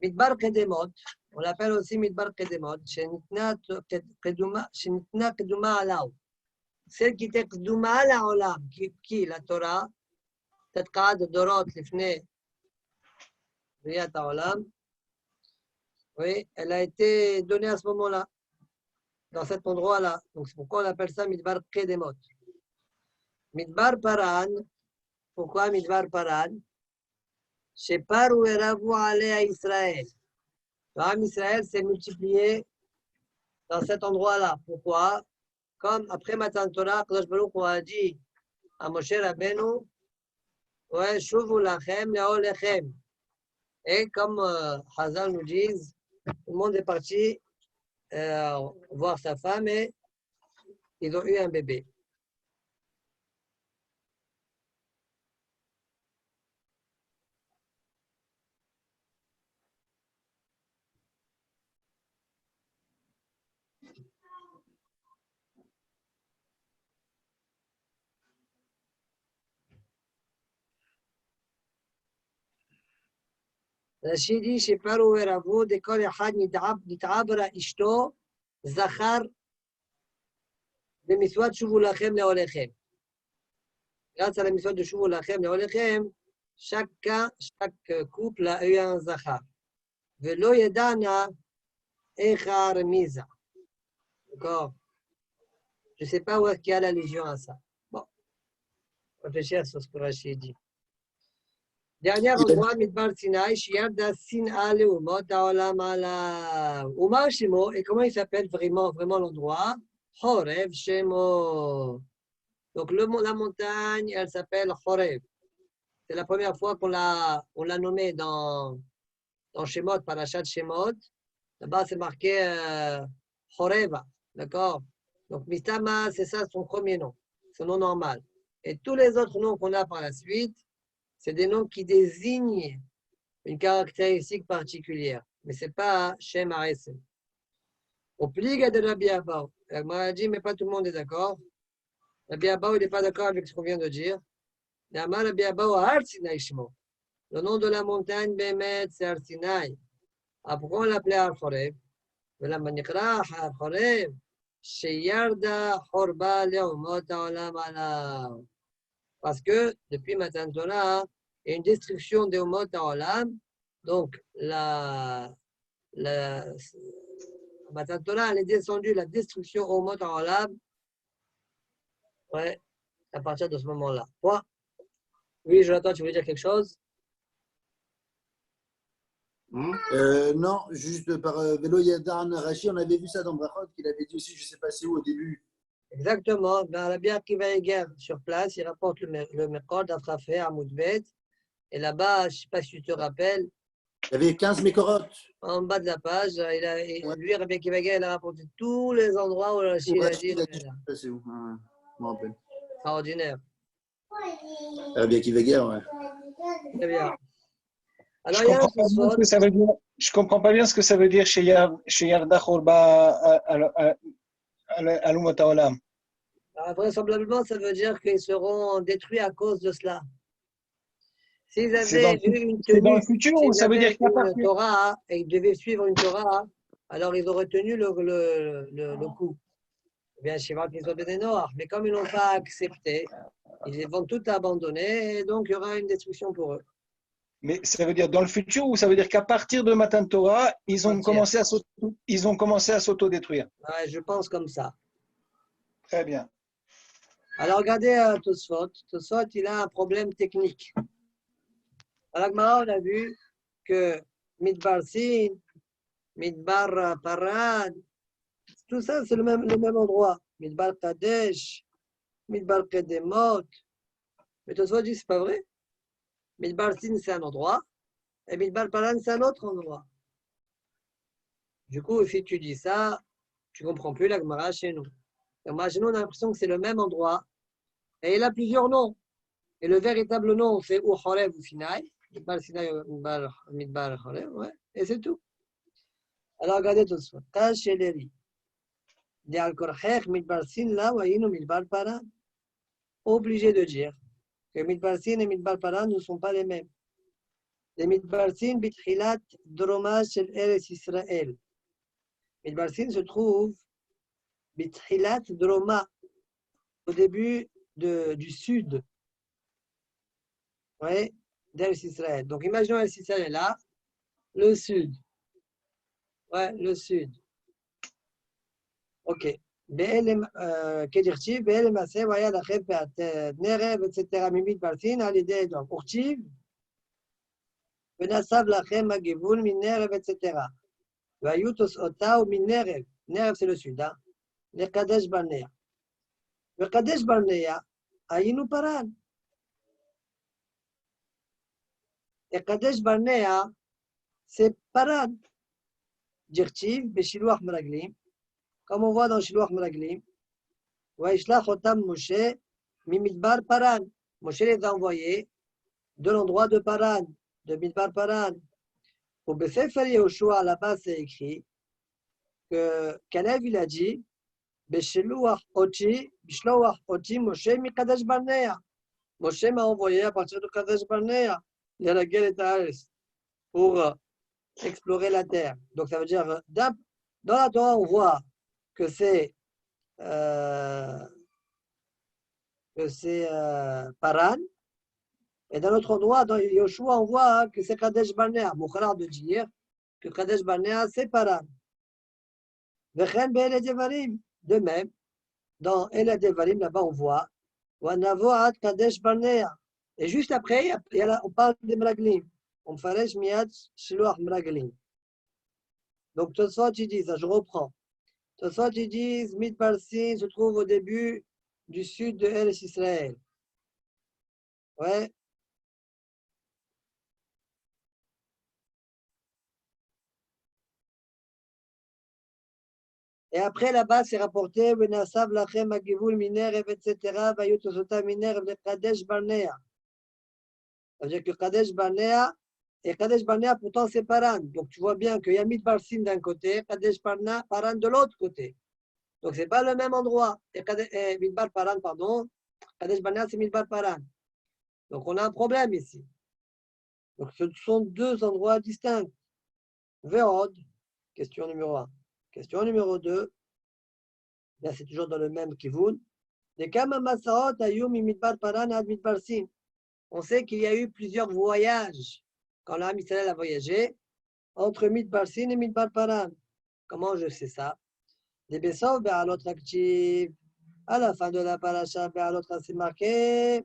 Midbar Kedemot, on l'appelle aussi Midbar Kedemot, Shenitna Keduma Alaou. Celle qui était Keduma Alaolam, qui la Torah, Tadqa de Dorot, Lifne, Riyat Haolam, oui, elle a été donnée à ce moment-là, dans cet endroit-là. Donc c'est pourquoi on appelle ça Midbar Kedemot. Midbar Paran, pourquoi Midbar Paran? Sheparu eravu alea Israël. L'âme Israël s'est multiplié dans cet endroit-là. Pourquoi? Comme après Matan Torah, Kadosh Baruch Hu a dit à Moshe Rabbeinu, ouais, Shuvu lachem leolechem. Et comme Hazal nous disent, tout le monde est parti voir sa femme et ils ont eu un bébé. רש"י dit שפרו ורבו דכל אחד נתעברה אשתו זכר במצוות שובו לכם לעוליכם. Grâce à la mission de שובו לכם לעוליכם, chaque couple a eu un זכר. ולא ידענה איך הרמיזה. D'accord? Je ne sais pas où est-ce qu'il y a l'allusion à ça. Bon, réfléchir sur ce que Rachid dit. Dernier endroit, Midbar Sinai, Shiarda Sin'a Leumot Haolam Ala Uma Shemo. Et comment il s'appelle vraiment l'endroit? Horev Shemo. Donc la montagne, elle s'appelle Horev. C'est la première fois qu'on l'a nommé dans Shemot, Parashat Shemot. Là-bas, c'est marqué Horeva. D'accord? Donc Mistama, c'est ça son premier nom, son nom normal. Et tous les autres noms qu'on a par la suite, c'est des noms qui désignent une caractéristique particulière. Mais ce n'est pas Shem Haresem. Au pliga de Rabbi Abba, elle m'a dit, mais pas tout le monde est d'accord. Rabbi Abba, il n'est pas d'accord avec ce qu'on vient de dire. Rabbi Abba, Har Sinai Shemo. Le nom de la montagne, Bemet, c'est Har Sinai. Pourquoi on l'appelait Har Chorev? ולמה נקרא הר חורב? שירדה חורבה לאומות העולם עליו. Parce que depuis Matan Torah, il y a une destruction des Umot Haolam. Donc, Matan Torah, elle est descendue, la destruction aux Umot Haolam. Ouais, à partir de ce moment-là. Quoi? Oui, Jonathan, tu voulais dire quelque chose? Non, juste par Velo Yadar Narashi, on avait vu ça dans Brachot, qu'il avait dit aussi, je ne sais pas c'est où au début. Exactement. Ben, Rabbi Akiva Eger, sur place, il rapporte le Mekor d'Afrafé à Moudbet. Et là-bas, je ne sais pas si tu te rappelles. Il y avait 15 Mekorot. En bas de la page, lui, Rabbi Akiva Eger, il a rapporté tous les endroits où Rachid a dit. C'est où? Je me rappelle. Extraordinaire. Rabbi Akiva Eger, ouais. Très bien. Alors, je ne comprends pas bien ce que ça veut dire chez Yarda Khorba à l'Umot Haolam. Vraisemblablement, ça veut dire qu'ils seront détruits à cause de cela. S'ils avaient eu une tenue, dans le futur, ou ça veut dire qu'il n'y a pas une Torah et ils devaient suivre une Torah, alors ils auraient tenu le coup. Bien, Shiva Kisot et Noach. Mais comme ils n'ont pas accepté, ils vont tout abandonner et donc il y aura une destruction pour eux. Mais ça veut dire dans le futur ou ça veut dire qu'à partir de Matan Torah, ils ont commencé à s'autodétruire? Ouais, je pense comme ça. Très bien. Alors regardez Tosfot. Tosfot, il a un problème technique. À l'Agmara, on a vu que Midbar Sin, Midbar Parad, tout ça, c'est le même endroit. Midbar Kadesh, Midbar Kedemot. Mais Tosfot dit, c'est pas vrai. Midbar Sin, c'est un endroit, et Midbar Paran, c'est un autre endroit. Du coup, si tu dis ça, tu ne comprends plus la Gemara chez nous. La Gemara chez nous, on a l'impression que c'est le même endroit, et il a plusieurs noms. Et le véritable nom, c'est ou Horev ou Sinai. Midbar Sinai, Midbar Horev, ouais, et c'est tout. Alors, regardez tout ça. Taj Sheleri. Di Al-Korchech, Midbar Sin, là, voyez-nous, Midbar Paran. Obligé de dire que Midbar Sin et Midbar Paran ne sont pas les mêmes. Les Midbar Sin, Bitchilat Droma Shel Eretz Israël. Midbar Sin se trouve Bitchilat Droma, au début du sud, ouais, d'Eretz Israël. Donc imaginons Eretz Israël est là, le sud. Ouais, le sud. Ok. כדכתיב, באלה מעשה והיה לכם נרב, etc. ממדבר סין על ידי אדום. וכתיב, Venasav lachem agivul minerev, etc. Vayutos ota ou minerev. Nerev, c'est le sud. Hein? Le Kadesh Barnea. Le Kadesh Barnea, ayinu paran. Le Kadesh Barnea, c'est paran. Dirtiv, beshiluach meraglim. Comme on voit dans Shiluach meraglim. Vaishlach otam Moshe, mimidbar paran. Moshe les a envoyés de l'endroit de Paran, de Midbar Paran. Au Besefer Yehoshua, là-bas, c'est écrit que Kalev, il a dit Beshiluach oti, Bishloach oti, Moshe mi Kadesh Barnea. Moshe m'a envoyé à partir de Kadesh Barnea, l'Yaragel et Tahares, pour explorer la terre. Donc ça veut dire, dans la Torah, on voit que c'est Paran. Et dans l'autre endroit, dans Yoshua, on voit que c'est Kadesh Barnea. Moukhara de dire que Kadesh Barnea, c'est Paran. De même, dans El Devarim, là-bas, on voit Wanavoat Kadesh Barnea. Et juste après, on parle des Mraglim. On faresh miad shiluach Mraglim. Donc, Tosot, ils disent, je reprends. Tosot, ils disent, Midbar Sin se trouve au début du sud de Eretz Israël. Ouais. Et après, là-bas, c'est rapporté, Venasav lachem agivul minerev, etc. Vayutosota minerev de Kadesh Barnea. Ça veut dire que Kadesh Barnea, et Kadesh Barnea, pourtant, c'est Paran. Donc, tu vois bien qu'il y a Midbar Sin d'un côté, Kadesh Barnea, Paran de l'autre côté. Donc, ce n'est pas le même endroit. Et Midbar Paran, pardon, Kadesh Barnea, c'est Midbar Paran. Donc, on a un problème ici. Donc, ce sont deux endroits distincts. Vérod, question numéro 1. Question numéro 2, là c'est toujours dans le même kivun. On sait qu'il y a eu plusieurs voyages quand l'âme Israël a voyagé entre Midbar Sin et Midbar Paran. Comment je sais ça? Des Bessov, à l'autre actif, à la fin de la paracha, à l'autre c'est marqué,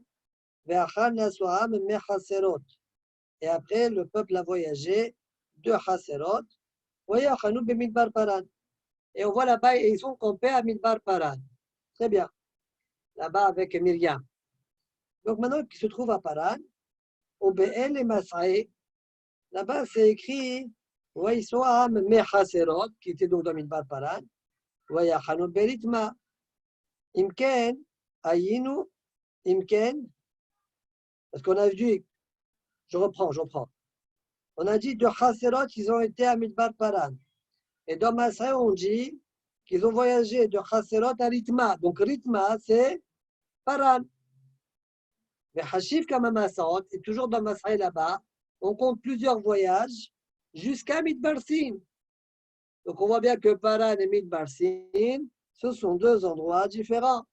et après le peuple a voyagé de Haserot, et on voit là-bas, ils sont campés à Midbar Paran. Très bien. Là-bas avec Myriam. Donc maintenant qu'ils se trouvent à Paran, au Be'el et Mas'aï, là-bas c'est écrit Waïsoam Mechaserot, qui était donc dans Midbar Paran, Wayachanu Beritma, Imken, Ayinu, Imken, parce qu'on a vu, je reprends. On a dit de Chaserot, ils ont été à Midbar Paran. Et dans Mas'aï, on dit qu'ils ont voyagé de Chaserot à Ritma. Donc Ritma, c'est Paran. Mais Hashif comme Mas'aï, et toujours dans Mas'aï là-bas, on compte plusieurs voyages jusqu'à Midbar Sin. Donc on voit bien que Paran et Midbar Sin, ce sont deux endroits différents.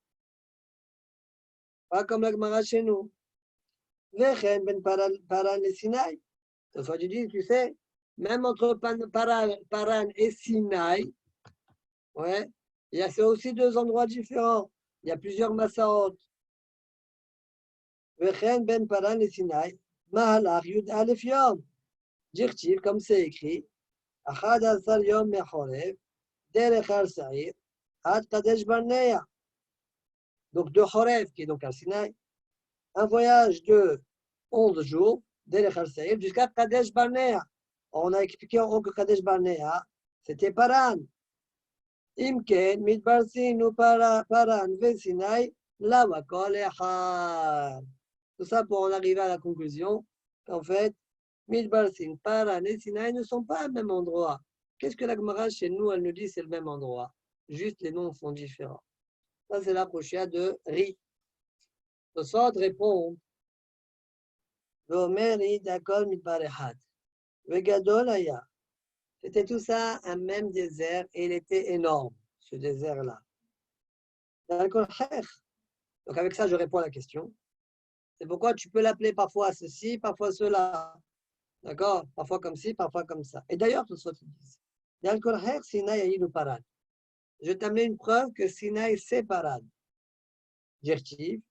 Pas comme la Gemara chez nous. Vechen ben Paran et Sinaï. Soit tu dis, tu sais, même entre Paran et Sinaï, ouais, c'est aussi deux endroits différents. Il y a plusieurs Massaot. Vechen ben Paran et Sinaï. Mahalach Yud Alef Yom. Dirtiv, comme c'est écrit, Achad Asar Yom Mechorev, Derech Har Sa'ir, Ad Kadesh Barnea. Donc de Chorev, qui est donc à Sinaï, un voyage de 11 jours, Derech Har Sa'ir, jusqu'à Kadesh Barnea. On a expliqué en haut que Kadesh Barnea, c'était Paran. Imken, Midbar Sin ou Paran, Vesinaï, Lavakol Echad. Tout ça pour en arriver à la conclusion qu'en fait, Midbar Sin, Paran et Sinaï ne sont pas au même endroit. Qu'est-ce que la Gemara chez nous, elle nous dit c'est le même endroit? Juste les noms sont différents. Ça, c'est la prochaine de Ri. Le sort répond Vomeri Dakol Midbar Echad. Vegadol Aya. C'était tout ça un même désert et il était énorme, ce désert-là. Donc avec ça, je réponds à la question. C'est pourquoi tu peux l'appeler parfois ceci, parfois cela. D'accord? Parfois comme ci, parfois comme ça. Et d'ailleurs, tout ça, tu dis. Je t'amène une preuve que Sinaï, c'est Paran. Dirtiv.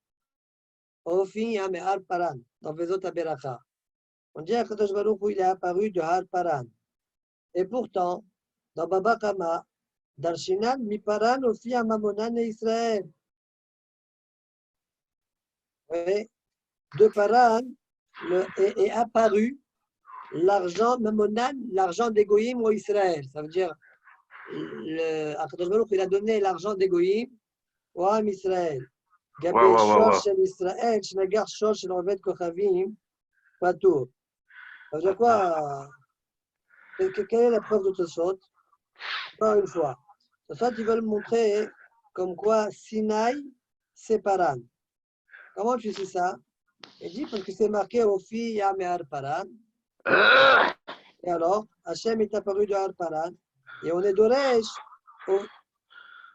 Ofin Yamear Paran. Dans Vezot Aberacha. On dit à Kadosh Baruch Hu, il est apparu de Har Paran. Et pourtant, dans Baba Kama, Darshinan, mi Paran aussi à Mamonan et Israël. Oui. De Paran est apparu l'argent Mamonan, l'argent d'Égoïm ou Israël. Ça veut dire, Akadosh Baruch il a donné l'argent d'Égoïm au Ham Israël. Gabé Shor shel Israël, Shnagar Shor shel Oved Kochavim, Patour. Ça veut dire quoi? Quelle est la preuve de Tosfot? Encore une fois. Tosfot, ils veulent montrer comme quoi Sinaï, c'est Paran. Comment tu sais ça? Il dit parce que c'est marqué au Fi Yam et Har Paran. Et alors, Hachem est apparu de Har Paran. Et on est d'Oresh.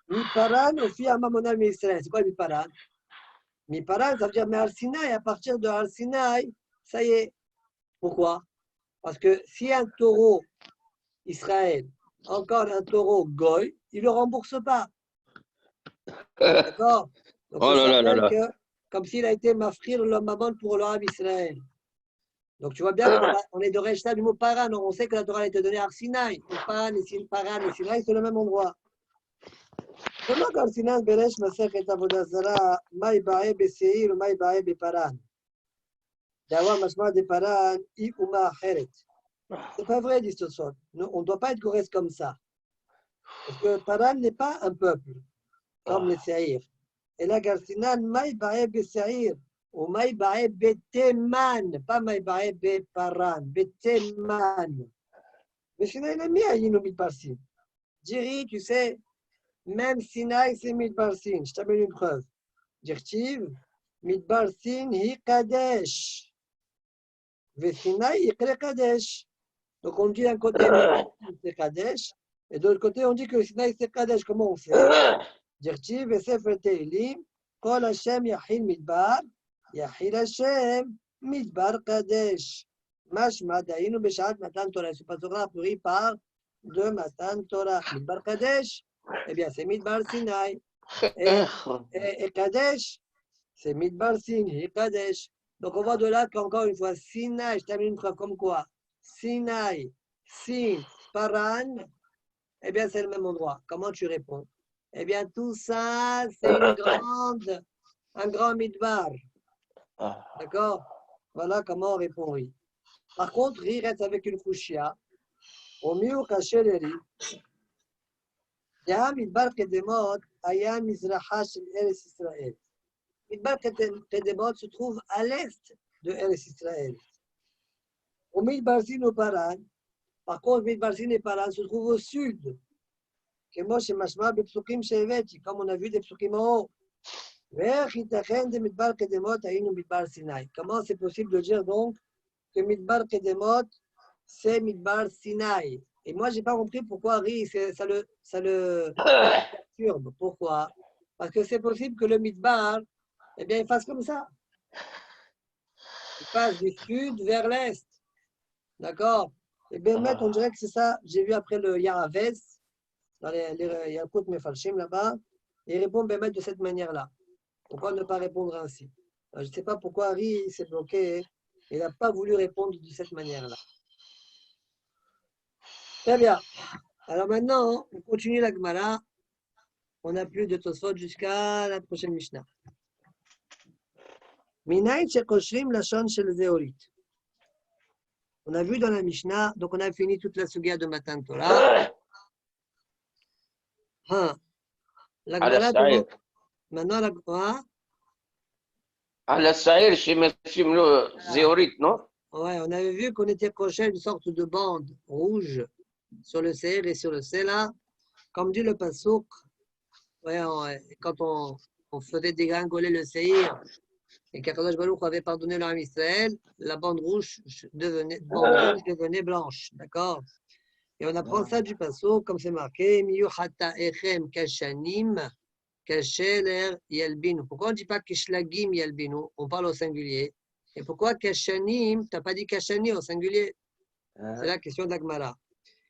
Mi Paran au Fi Yam Mamonal Israël. C'est quoi Mi Paran? Mi Paran, ça veut dire mais Har Sinaï, à partir de Har Sinaï, ça y est. Pourquoi? Parce que si un taureau Israël, encore un taureau Goy, il ne le rembourse pas. D'accord? Donc, Oh là là là là. que, comme s'il a été mafrir le maman pour le Ham Israël. Donc, tu vois bien qu'on est de Rechta du mot Paran. On sait que la Torah a été donnée à Arsinaï. Paran et Sinaï, c'est le même endroit. Comment quand Sinaï Beresh Masech et Avodazara, Maï Bae Beseir ou Maï Bae Beparan? D'avoir Mashma de Paran, I Uma Heret. C'est pas vrai, dit Tosfot. On ne doit pas être correct comme ça. Parce que Paran n'est pas un peuple, comme les Seir. Et là, Garsinan, Maï Bae Beseir. Ou Maï Bae Beteman, pas Maï Bae Beparan, Beteman. Mais Sinaï, il a mis à Yinomit Parsin. Diri, tu sais, même Sinaï, c'est Midbarsin. Je t'amène une preuve. Dirtiv, Midbarsin, hi Kadesh. Ve Sinaï, hi Kadesh. Donc on dit d'un côté, c'est Kadesh, et de l'autre côté, on dit que Sinaï, c'est Kadesh. Comment on fait? Dirtiv, ve Sefer Teilim, Kol Hashem Yahil Midbar. Yahil Hashem, Midbar Kadesh. Mashma Daïnu Beshat Matan Torah. Ce passage-là pourri par de Matan Torah. Midbar Kadesh, eh bien c'est Midbar Sinaï. Et Kadesh, c'est Midbar Sinaï, Kadesh. Donc on voit de là qu'encore une fois, Sinaï, je termine une preuve comme quoi Sinaï, Sin, Paran, eh bien c'est le même endroit. Comment tu réponds? Eh bien tout ça, c'est un grand Midbar. D'accord? Voilà comment on répond oui. Par contre, il reste avec une kouchia. Au mieux caché les riz. Yam Midbar Kedemot, Ayam Mizraha shel Eretz Israël. Midbar Kedemot se trouve à l'est de Eretz Israël. Au Midbar Sin ou Paran, par contre, Midbar Sin et Paran se trouvent au sud. Comme on a vu des psukim en haut. Comment c'est possible de dire donc que Midbar Kedemot, c'est Midbar Sinaï? Et moi, je n'ai pas compris pourquoi ça le perturbe. Pourquoi? Parce que c'est possible que le Midbar, eh bien, il fasse comme ça. Il passe du sud vers l'est. D'accord? Et bien, on dirait que c'est ça. J'ai vu après le Yaravez, dans les Yakut Mefalshim là-bas, et il répond Bémet de cette manière-là. Pourquoi ne pas répondre ainsi? Alors, je ne sais pas pourquoi Harry s'est bloqué. Il n'a pas voulu répondre de cette manière-là. Très bien. Alors maintenant, on continue la Gemara. On n'a plus de Tosfot jusqu'à la prochaine Mishnah. Minaït shekoshrim lashon shel zeorit. On a vu dans la Mishnah, donc on a fini toute la sugia de Matan Torah. La Gemara, maintenant la Gemara. La Sahel, chez Messim le Zéorit, non? Ouais, on avait vu qu'on était proche d'une sorte de bande rouge sur le Seir et sur le Sela. Comme dit le Passouk, ouais, quand on faisait dégringoler le Seir et qu'Akadosh Baruch avait pardonné l'homme Israël, la bande rouge devenait blanche. D'accord? Et on apprend ça du Passouk, comme c'est marqué, Miyuhata Echem Kashanim. Pourquoi on ne dit pas Kishlagim Yalbinu? On parle au singulier. Et pourquoi Kashanim? Tu n'as pas dit Kashani au singulier? C'est la question de la Gemara.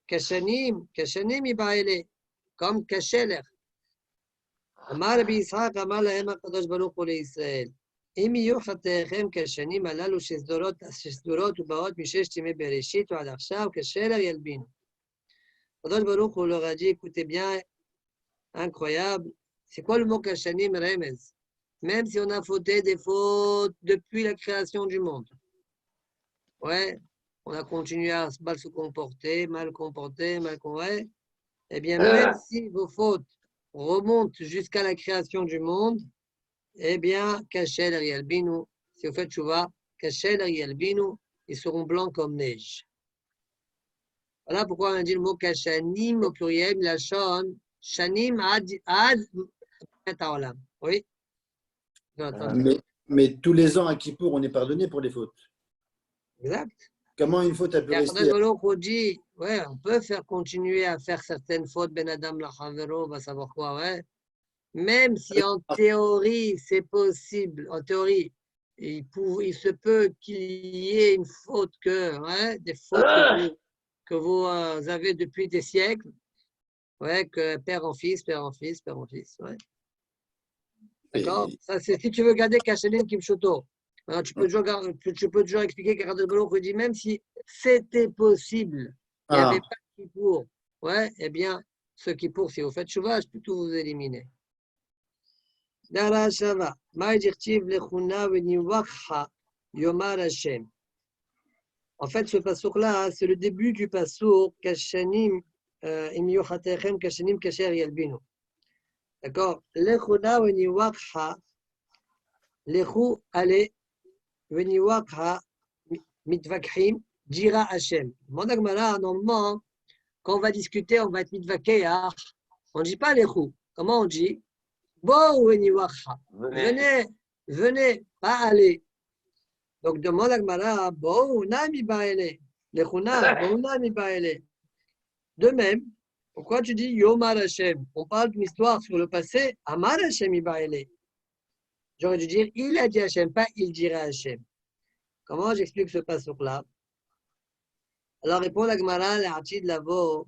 Kashanim Ibaele, comme Kasheler. Amar Rabbi Yitzhak, Amar Lahem HaKadosh Baruch Hu Israël. אם יהיו חטאיכם כשנים הללו שסדורות ובאות מששת ימי בראשית ועד עכשיו, כשלר ילבינו. הקדוש ברוך הוא leur a dit, écoutez bien, incroyable, c'est quoi le mot כשנים רמז? Même si on a fauté des fautes depuis la création du monde. Ouais, on a continué à mal se comporter, mal comporter, eh bien, même si vos fautes remontent jusqu'à la création du monde, eh bien, Kachel Ariel Binu, si vous faites Chouva, Kachel Ariel Binu, ils seront blancs comme neige. Voilà pourquoi on a dit le mot Kashanim au pluriel, la Shon, Shanim Ad Taolam. Oui? Mais tous les ans à Kippour, on est pardonné pour les fautes. Exact. Comment une faute a pu rester? Dit, ouais, on peut faire continuer à faire certaines fautes, Ben Adam Lachavero, va savoir quoi, ouais. Même si en théorie, c'est possible, en théorie, il se peut qu'il y ait une faute des fautes que vous avez depuis des siècles, ouais, que père en fils, ouais. D'accord? Ça, c'est si tu veux garder Kachelim Kimshoto. Alors, tu peux toujours expliquer qu'Akadosh Baruch Hu dit même si c'était possible, il n'y avait pas de Kippour, ouais, eh bien, ce Kippour, si vous faites Shuvah, je peux tout vous éliminer. Dara Shava, Ma'adirtiv Lechuna Veniwakha Yomar Hashem. En fait, ce passouk-là, c'est le début du passouk Kashanim Im Yuchatechem Kashanim Kasher Yalbinu. D'accord? Lechuna Veniwakha, Lechu Ale Veniwakha Mitvakrim Dira Hashem. Mon Agmara, normalement, quand on va discuter, on va être Mitvakeach. On ne dit pas Lechu. Comment on dit? Venez, pas aller. Donc demande à Gmara, de même, pourquoi tu dis Yomar Hashem? On parle d'une histoire sur le passé, Amar Hashem Ibaele. J'aurais dû dire il a dit Hashem, pas il dira Hashem. Comment j'explique ce passage-là? Alors répond la Gmara, la Hachid Lavo.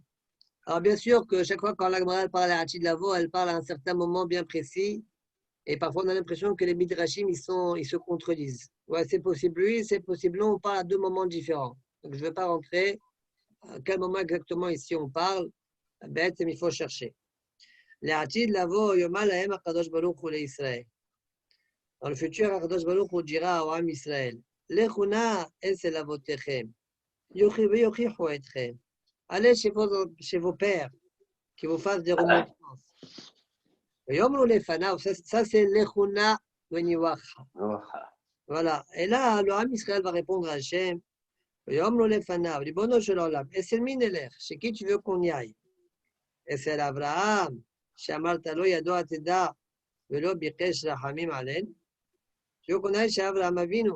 Alors, bien sûr que chaque fois quand la Gemara parle à Hachid Lavo, elle parle à un certain moment bien précis. Et parfois, on a l'impression que les Midrashim, ils se contredisent. Ouais, c'est possible, oui, c'est possible. Non, on parle à deux moments différents. Donc, je ne vais pas rentrer. À quel moment exactement ici on parle? Ben, il faut chercher. Les Hachid Lavo, Yoma Lahem HaKadosh Baruch Hu Israël. Dans le futur, HaKadosh Baruch Hu dira à Am Israël, Lechuna es elavotechem, yochichu etchem. Allez chez vos pères, qui vous fassent des remontrances. Ça, c'est l'echuna veniwacha. Voilà. Et là, le Ham Israël va répondre à Hachem. Et c'est le minelech. Chez qui tu veux qu'on y aille? Et c'est l'Abraham. Shamartalo yado ateda. Velo bikesh rahamim alen. Tu veux qu'on aille chez Abraham Avinu?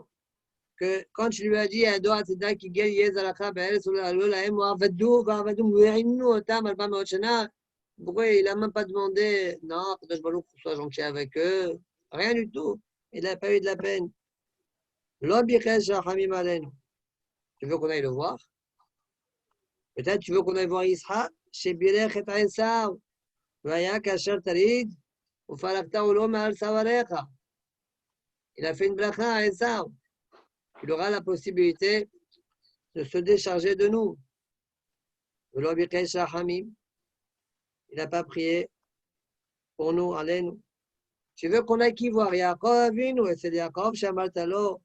Que quand tu lui as dit à Doha Tzedek qui gagne Yezalakha, pourquoi il n'a même pas demandé, non, que je sois gentil avec eux, rien du tout, il n'a pas eu de la peine. Tu veux qu'on aille le voir? Peut-être tu veux qu'on aille voir Isaac, chez Birech et Esav, Vaya Kasher Tarid, ou Farakta Olom al Savarecha. Il a fait une bracha à Esav. Il aura la possibilité de se décharger de nous. Il n'a pas prié pour nous, allez-nous. Tu veux qu'on aille qui voir Yaakov Avinu, et c'est Yaakov Shamaltalo,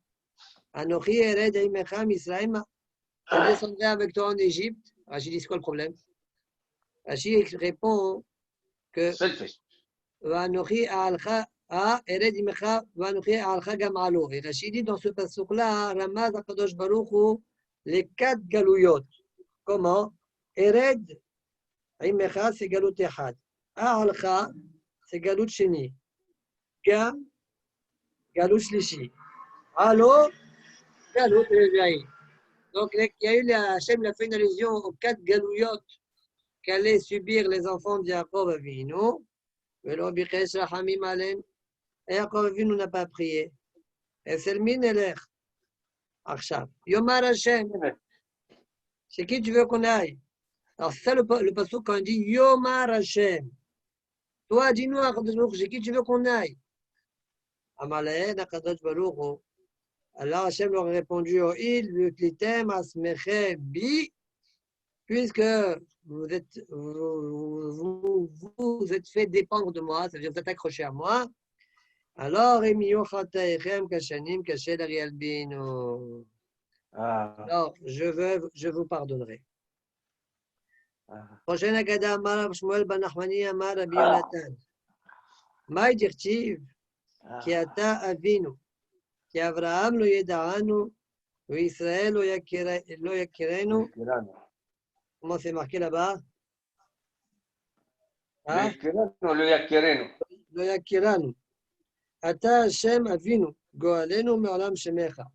Anochi Ered Eimecham Israël, je descendrai avec toi en Égypte. Rachid dit, c'est quoi le problème? Rachid répond que Anochi Alcha. Et Rachid dit dans ce passage-là, Ramaz HaKadosh Baruch Hu, les 4 galouyot. Comment? Ered, Imecha, c'est galout Echad. Alcha, c'est galout Sheni. Gam, galout Shlishi. Alo, galout Reviaï. Donc, il y a eu, Hachem a fait une allusion aux 4 galouyot qu'allaient subir les enfants de Yaakov Avinu. Velo bichesh rachamim alen. Et Yaakov Avinu n'a pas prié. Et c'est le minelech. Arshav. Yomar Hashem. C'est qui tu veux qu'on aille? Alors, c'est ça le passage quand on dit Yomar Hashem. Toi, dis-nous, c'est qui tu veux qu'on aille? Amaleh, Nakadosh Baruch. Alors Hachem leur a répondu au il, Vuklitem Asmeche Bi, puisque vous êtes fait dépendre de moi, c'est-à-dire vous êtes accroché à moi. Alors, alors, je vous pardonnerai. Prochaine Agada, Amar Shmuel ben Nachmani, Amar Rabbi Yonatan. Maï dirtiv, ki ata avinu, ki Avraham lo yeda'anu, ou Israël lo yakirenu. Comment c'est marqué là-bas? Hein? Lo yakiranu. Ata Hashem avinu, goalenu me'olam shemecha.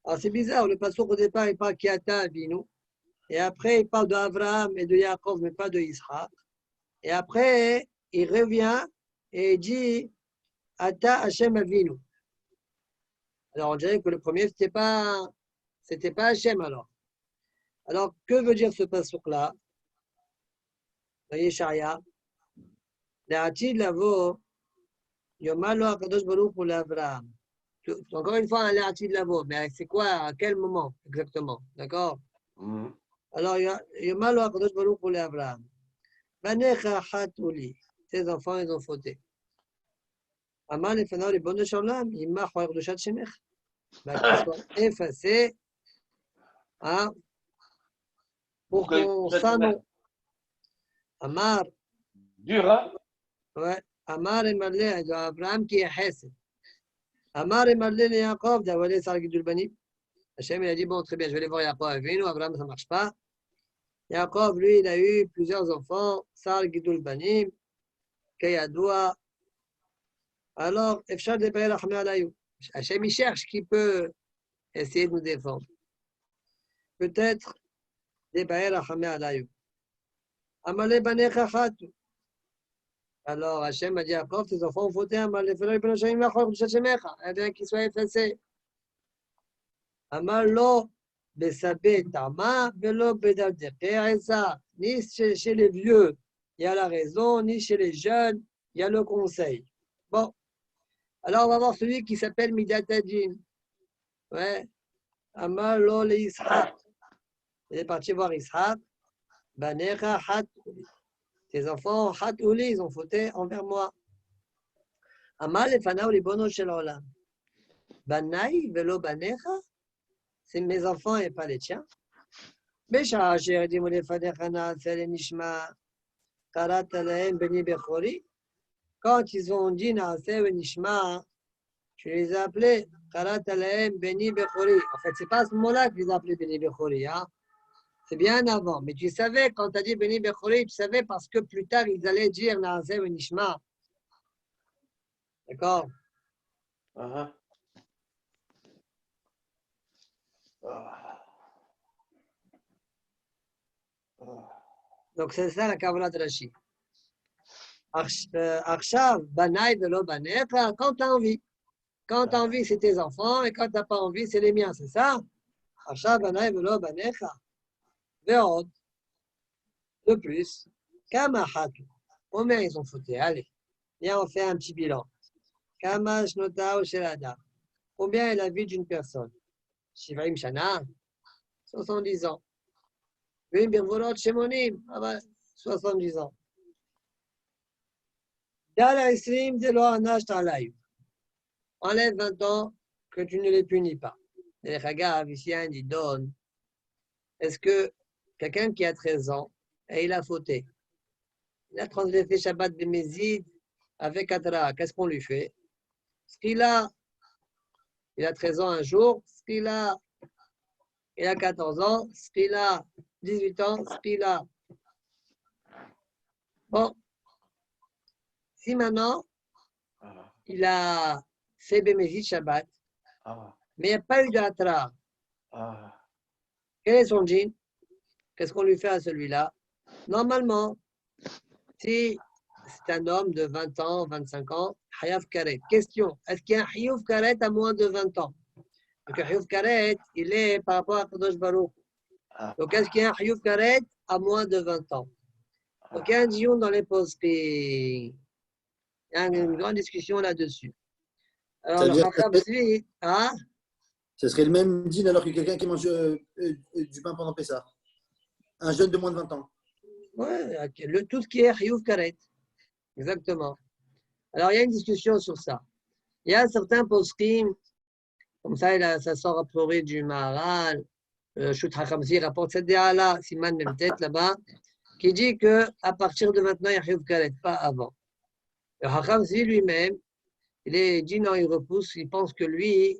Alors c'est bizarre, le passage au départ il parle Kiata Avinu, et après il parle d'Abraham et de Yaakov, mais pas de Israël. Et après il revient et il dit Ata Hashem Avinu. Alors on dirait que le premier c'était pas Hashem alors. Alors que veut dire ce passage-là? Dans Yesharia, L'Atid Lavo, Yomalo Akadosh Baruch pour l'Abraham. Encore une fois, un L'Atid Lavo, mais c'est quoi, à quel moment exactement? D'accord? Alors, Yomalo Akadosh Baruch pour l'Abraham. Banecha Hatouli, ses enfants, ils ont fauté. Amal et Fanao, les bonnes de Shalom, ils marchent de Chat Shemech. Qu'ils soient effacés, hein, pour qu'on s'annonce. Amar. Dur, hein? Ouais. Amar et Marlé, Abraham qui est Hesed. Amar et Marlé, les Yaakov, d'Avalé, Sarah Gidul Bani. Hachem, il a dit, bon, très bien, je vais aller voir Yaakov avec nous. Abraham, ça ne marche pas. Yaakov, lui, il a eu plusieurs enfants. Sarah Gidul Bani, Kayadoua. Alors, Efshad de Bayer Achmé Alayou. Hachem, il cherche qui peut essayer de nous défendre. Peut-être des Bayer Achmé Alayou. Amalé Banecha Khatou. Alors, Hachem a dit à Yaakov, tes enfants ont fauté. Amalé Fanao, les Shayim Lachor, de Shachemecha. Eh bien, qu'ils soient effacés. Amalo Besabé Tama, Velo Bedalde. Et ça, ni chez les vieux, il y a la raison, ni chez les jeunes, il y a le conseil. Bon. Alors, on va voir celui qui s'appelle Midatadin. Ouais. Amalo le Ishaq. Il est parti voir Ishaq. Banecha Hatouli. Tes enfants, Hatouli, ils ont fauté envers moi. Amal et Fanao les bonos shel olam. Banaï velo banecha. C'est mes enfants et pas les tiens. Besha asher dimu lefanecha na'aseh lenishma. Karat alahem beni bechori. Quand ils ont dit na'aseh lenishma, tu les as appelés Karat alahem beni bechori. En fait, c'est pas à ce moment-là que tu les as appelés beni bechori, hein. C'est bien avant. Mais tu savais, quand tu as dit Beni Bechori, tu savais parce que plus tard, ils allaient dire Naaseh ou Nishma. D'accord? Donc, c'est ça la Kavanah de Rashi. Arshav, Banaï, Velo, Banecha, quand tu as envie. Quand tu as envie, c'est tes enfants, et quand tu n'as pas envie, c'est les miens, c'est ça? Arshav, Banaï, Velo, Banecha. Ve'od. De plus, Kamahatu. Combien ils ont fauté? Allez, viens, on fait un petit bilan. Kamash Nota Shelada. Combien est la vie d'une personne? Shivaim Shana, 70 ans. Vim Birvolot Shemonim, 70 ans. Dal Isrim de Loanash Talaï. Enlève 20 ans que tu ne les punis pas. Les Chagav, ici, il donne. Est-ce que quelqu'un qui a 13 ans, et il a fauté, il a transgressé Shabbat de Mézid avec Atra, qu'est-ce qu'on lui fait? Ce qu'il a, il a 13 ans un jour, ce qu'il a, il a 14 ans, ce qu'il a 18 ans, ce qu'il a. Bon, si maintenant, il a fait Bémézid Shabbat, mais il n'y a pas eu d'Atra, quel est son djinn? Qu'est-ce qu'on lui fait à celui-là? Normalement, si c'est un homme de 20 ans, 25 ans, Hayav Karet. Question, est-ce qu'il y a un Hayav Karet à moins de 20 ans? Donc, un Hayav Karet, il est par rapport à Kadosh Baruch. Donc, est-ce qu'il y a un Hayav Karet à moins de 20 ans? Donc, il y a un dion dans les postes. Il y a une grande discussion là-dessus. Alors, Ça veut le dire Chacham que Zvi, hein? ce serait le même dîne alors que quelqu'un qui mange du pain pendant Pessah. Un jeune de moins de 20 ans. Ouais, tout ce qui est Chiyuv Karet. Exactement. Alors, il y a une discussion sur ça. Il y a certains poskim, comme ça, ça sort a priori du Maharal, Shut HaChamzi rapporte cette déha-là, Siman Memtet là-bas, qui dit qu'à partir de maintenant, il y a Chiyuv Karet, pas avant. Le HaChamzi lui-même, il est dit non, il repousse, il pense que lui,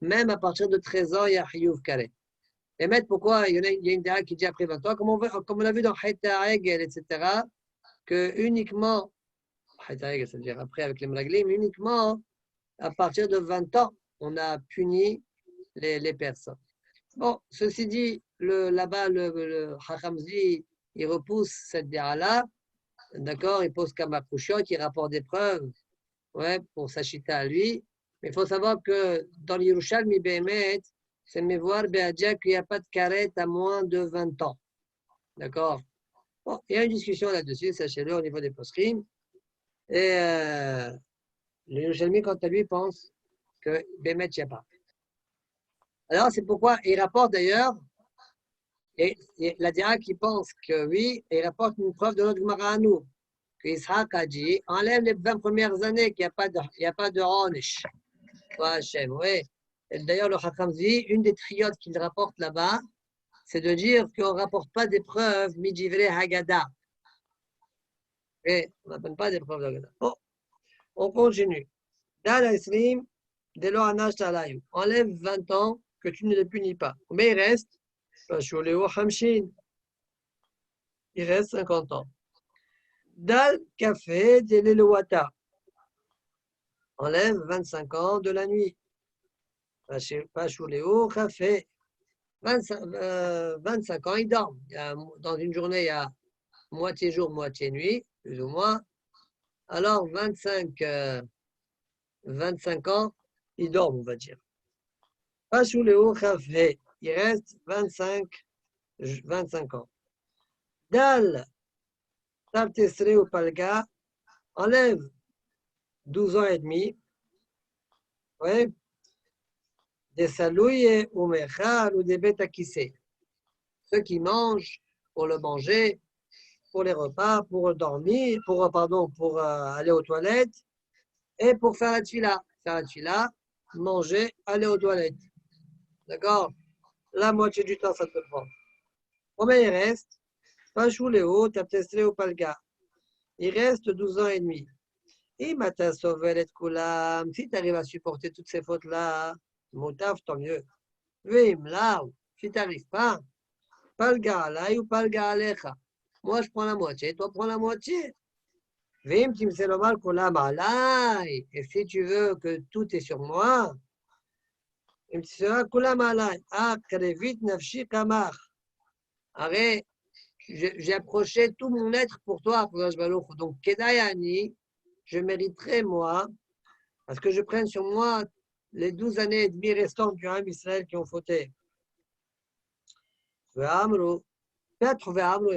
même à partir de 13 ans, il y a Chiyuv Karet. Et maître, pourquoi il y a une déha qui dit après 20 ans, comme on l'a vu dans Hayta Egel, etc., que uniquement, Hayta Egel, c'est-à-dire après avec les Mraglim, uniquement à partir de 20 ans, on a puni les personnes. Bon, ceci dit, là-bas, le Chachamzi, il repousse cette déha-là, d'accord, il pose Kamakouchot, il rapporte des preuves, ouais, pour sa chita à lui. Mais il faut savoir que dans l'Yerushalmi Behemet, c'est Mevoir Be'adja qu'il n'y a pas de karet à moins de 20 ans. D'accord? Bon, il y a une discussion là-dessus, sachez-le, au niveau des posrim. Et l'Yerushalmi, quant à lui, pense que Behemet, il n'y a pas. Alors, c'est pourquoi il rapporte d'ailleurs, et la Dira qui pense que oui, il rapporte une preuve de notre Gemara à nous, que Ishaq a dit, enlève les 20 premières années qu'il n'y a pas de Ronish. Oui. D'ailleurs, le Chachamzi, une des triotes qu'il rapporte là-bas, c'est de dire qu'on ne rapporte pas des preuves midivre Haggadah. Et on n'appelle pas des preuves d'Haggadah. Bon, on continue. Dans l'Isrim, dès lors, enlève 20 ans que tu ne les punis pas. Mais il reste, il reste 50 ans. Dal Café de l'Eloata, enlève 25 ans de la nuit. Pachuléo Café, 25 ans, il dort. Dans une journée, il y a moitié jour, moitié nuit, plus ou moins. Alors, 25 ans, il dort, on va dire. Pachuléo Café, il reste 25 ans. Dal Tartesre ou Palga, enlève 12 ans et demi. Ouais. Des salouilles ou mechal ou des bêtes à kissé. Ceux qui mangent pour le manger, pour les repas, pour dormir, pour aller aux toilettes et pour faire la tfila. Faire la tfila, manger, aller aux toilettes. D'accord? La moitié du temps, ça te prend. Combien il reste? Pachuléo, Taptestre ou Palga. Il reste 12 ans et demi. Et Mata Sovelet Koulam, si tu arrives à supporter toutes ces fautes-là, Moutaf, tant mieux. Vim, là, si tu n'arrives pas, Palga alay ou Palga alecha. Moi, je prends la moitié, toi, prends la moitié. Vim, tu me sais le mal Koulam alay. Et si tu veux que tout est sur moi, il me sera Koulam alay. Ah, krevit nafshi kamach. Arrête, j'ai approché tout mon être pour toi, donc Kedayani, je mériterais, moi, parce que je prenne sur moi les 12 années et demie restantes du Ham Israël qui ont fauté. Et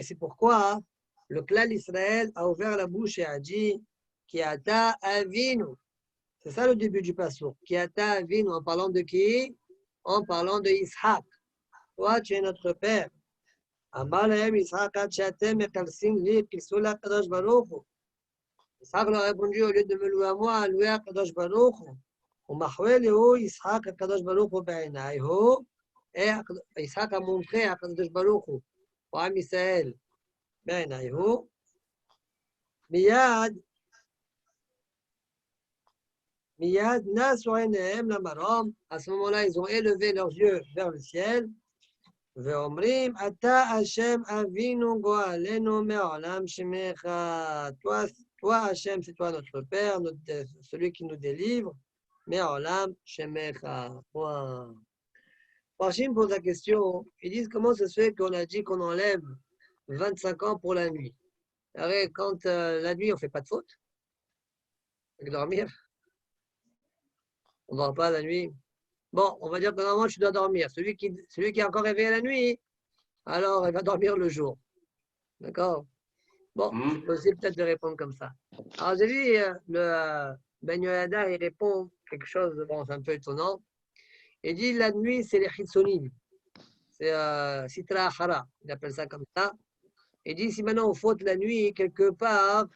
c'est pourquoi le clan d'Israël a ouvert la bouche et a dit Kiata Avinu. C'est ça le début du passour. Kiata Avinu, en parlant de qui? En parlant de Ishaq. Toi, tu es notre père. Amalem Ishaq Achatem Ekalsim Li Kisula Kadosh Baruch. Ishaq leur a répondu au lieu de me louer à moi, louer à Kadosh Baruch. ומחווה ישחק הקדוש ברוך הוא בעיניו, ישחק המומחה הקדוש ברוך הוא, או עם ישראל בעיניו, מיד נסו עיניהם למרום, à ce moment-là ils ont élevé leurs yeux vers le ciel, ואומרים, אתה השם אבינו גואלנו מעולם שמך, toi Hachem, c'est toi notre Père, celui qui nous délivre, Me'olam shemecha. Parchim pose la question, ils disent comment ça se fait qu'on a dit qu'on enlève 25 ans pour la nuit. Alors, quand la nuit, on ne fait pas de faute avec dormir. On ne dort pas la nuit. Bon, on va dire que normalement, tu dois dormir. Celui qui est encore réveillé la nuit, alors il va dormir le jour. D'accord? Bon, c'est possible peut-être de répondre comme ça. Alors, j'ai dit, le Ben Yoyada, il répond quelque chose, bon, c'est un peu étonnant. Il dit la nuit, c'est les chitsonim. C'est Sitra Achara, il appelle ça comme ça. Il dit si maintenant on faute la nuit, quelque part,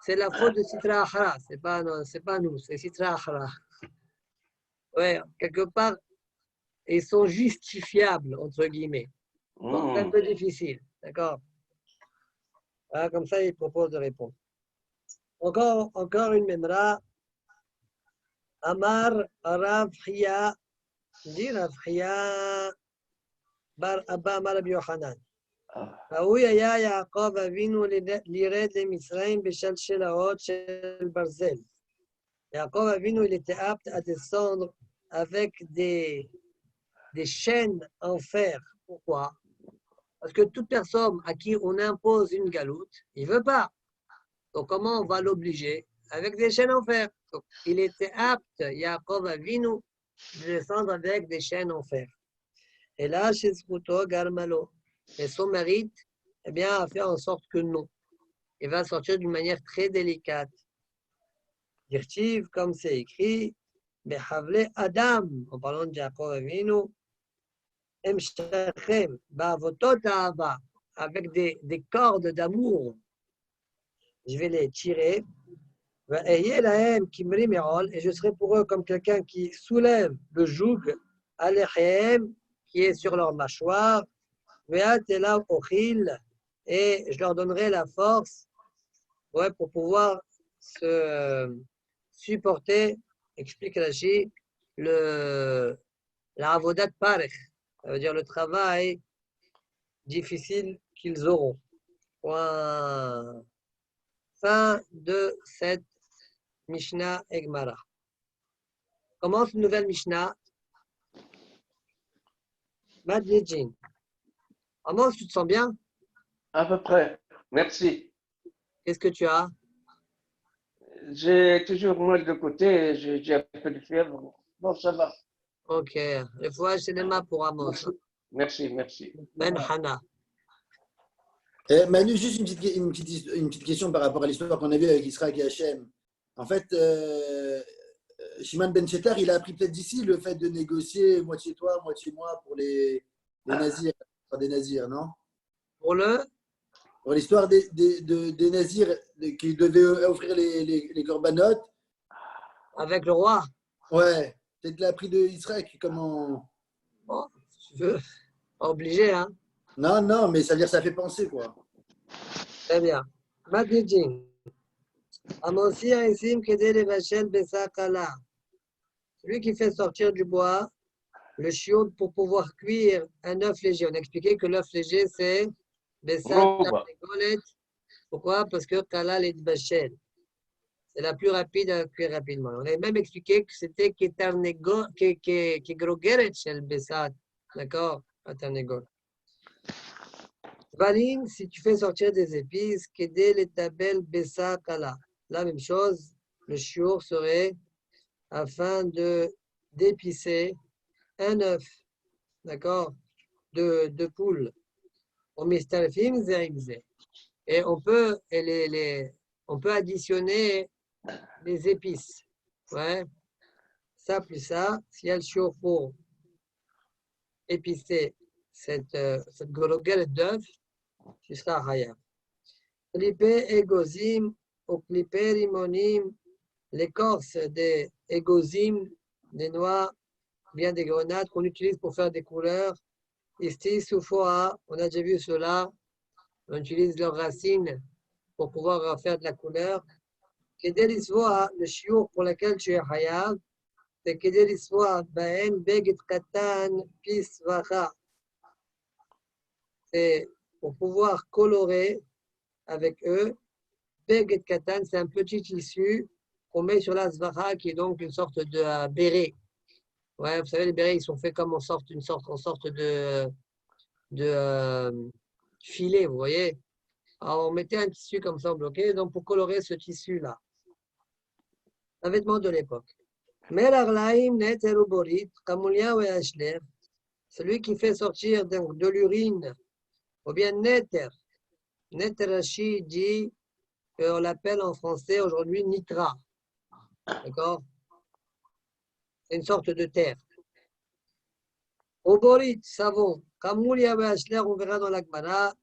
c'est la faute de Sitra Achara. C'est pas nous, c'est Sitra Achara. Ouais, quelque part, ils sont justifiables, entre guillemets. Bon, c'est un peu difficile, d'accord? Ah, comme ça, il propose de répondre. Encore une memra. Amar Rav Chia, dit Rav Chia bar Abba Amar Rabbi Yochanan. ראוי היה יעקב אבינו לרד למצרים בשלשלאות של ברזל. Yaakov Avinu, il était apte à descendre avec des chaînes en fer. Pourquoi? Parce que toute personne à qui on impose une galoute, il ne veut pas. Donc comment on va l'obliger? Avec des chaînes en fer. Donc, il était apte, Yaakov Avinu, de descendre avec des chaînes en fer. Et là, chez Zkuto Garmalo. Et son mérite, eh bien, a fait en sorte que non. Il va sortir d'une manière très délicate. Dirtiv, comme c'est écrit, Behavle Adam, en parlant de Yaakov Avinu, Emshachem, Bavotot Ahava, avec des cordes d'amour. Je vais les tirer. Et je serai pour eux comme quelqu'un qui soulève le joug, Alechem, qui est sur leur mâchoire, et je leur donnerai la force pour pouvoir se supporter, explique Rashi, la avodat parech, ça veut dire le travail difficile qu'ils auront. Point. Fin de cette Mishnah et Gemara. Commence une nouvelle Mishnah. Madnijin. Amos, tu te sens bien? À peu près. Merci. Qu'est-ce que tu as? J'ai toujours mal de côté, j'ai un peu de fièvre. Bon, ça va. Ok. Le foie cinéma pour Amos. Merci, merci. Ben Hana. Manu, juste une petite question par rapport à l'histoire qu'on a vue avec Israël et Hachem. En fait, Shimon Ben Shetar, il a appris peut-être d'ici le fait de négocier moitié toi, moitié moi pour les nazirs, des nazirs, non? Pour le? Pour l'histoire des nazirs qui devaient offrir les corbanotes. Avec le roi? Ouais, peut-être l'a appris d'Israël, comment… Bon, si tu veux. Pas obligé, hein? Non, mais ça veut dire que ça fait penser, quoi. Très bien. Madnijin. Amosi Aisim Kedele Vachel Besakala. Celui qui fait sortir du bois le chiour pour pouvoir cuire un œuf léger. On a expliqué que l'œuf léger, c'est Besakala. Pourquoi? Parce que Kala est Bachel. C'est la plus rapide à cuire rapidement. On avait même expliqué que c'était Kegrogeret Shel Besat. D'accord? Ketarnegol. Valine, si tu fais sortir des épices, Kedel et Tabel Bessa Kala. La même chose, le chiour serait afin d'épicer un œuf, d'accord, de poule. Et on peut additionner les épices. Ouais. Ça plus ça, s'il y a le chiour pour épicer cette gologuelle d'œuf, tu seras hayab. Clipé égozim ou clipé rimonim, l'écorce des égozim, des noix, bien des grenades qu'on utilise pour faire des couleurs. Ici, soufoa, on a déjà vu cela, on utilise leurs racines pour pouvoir faire de la couleur. Kedelisvoa, le chiour pour lequel tu es hayab, c'est Kedelisvoa, baen begit katan pisvacha. C'est pour pouvoir colorer avec eux. Beget katan, c'est un petit tissu qu'on met sur la zvacha, qui est donc une sorte de béret. Ouais, vous savez, les bérets, ils sont faits comme en sorte de filet, vous voyez. Alors, on mettait un tissu comme ça bloqué, donc pour colorer ce tissu-là. Un vêtement de l'époque. Merarlaim neteruborit, kamulia ou ashler, celui qui fait sortir de l'urine, ou bien neter. Neterashi dit qu'on l'appelle en français aujourd'hui nitra. D'accord? C'est une sorte de terre. Oborit, savon. Kamoulia Ashler, on verra dans la Gemara.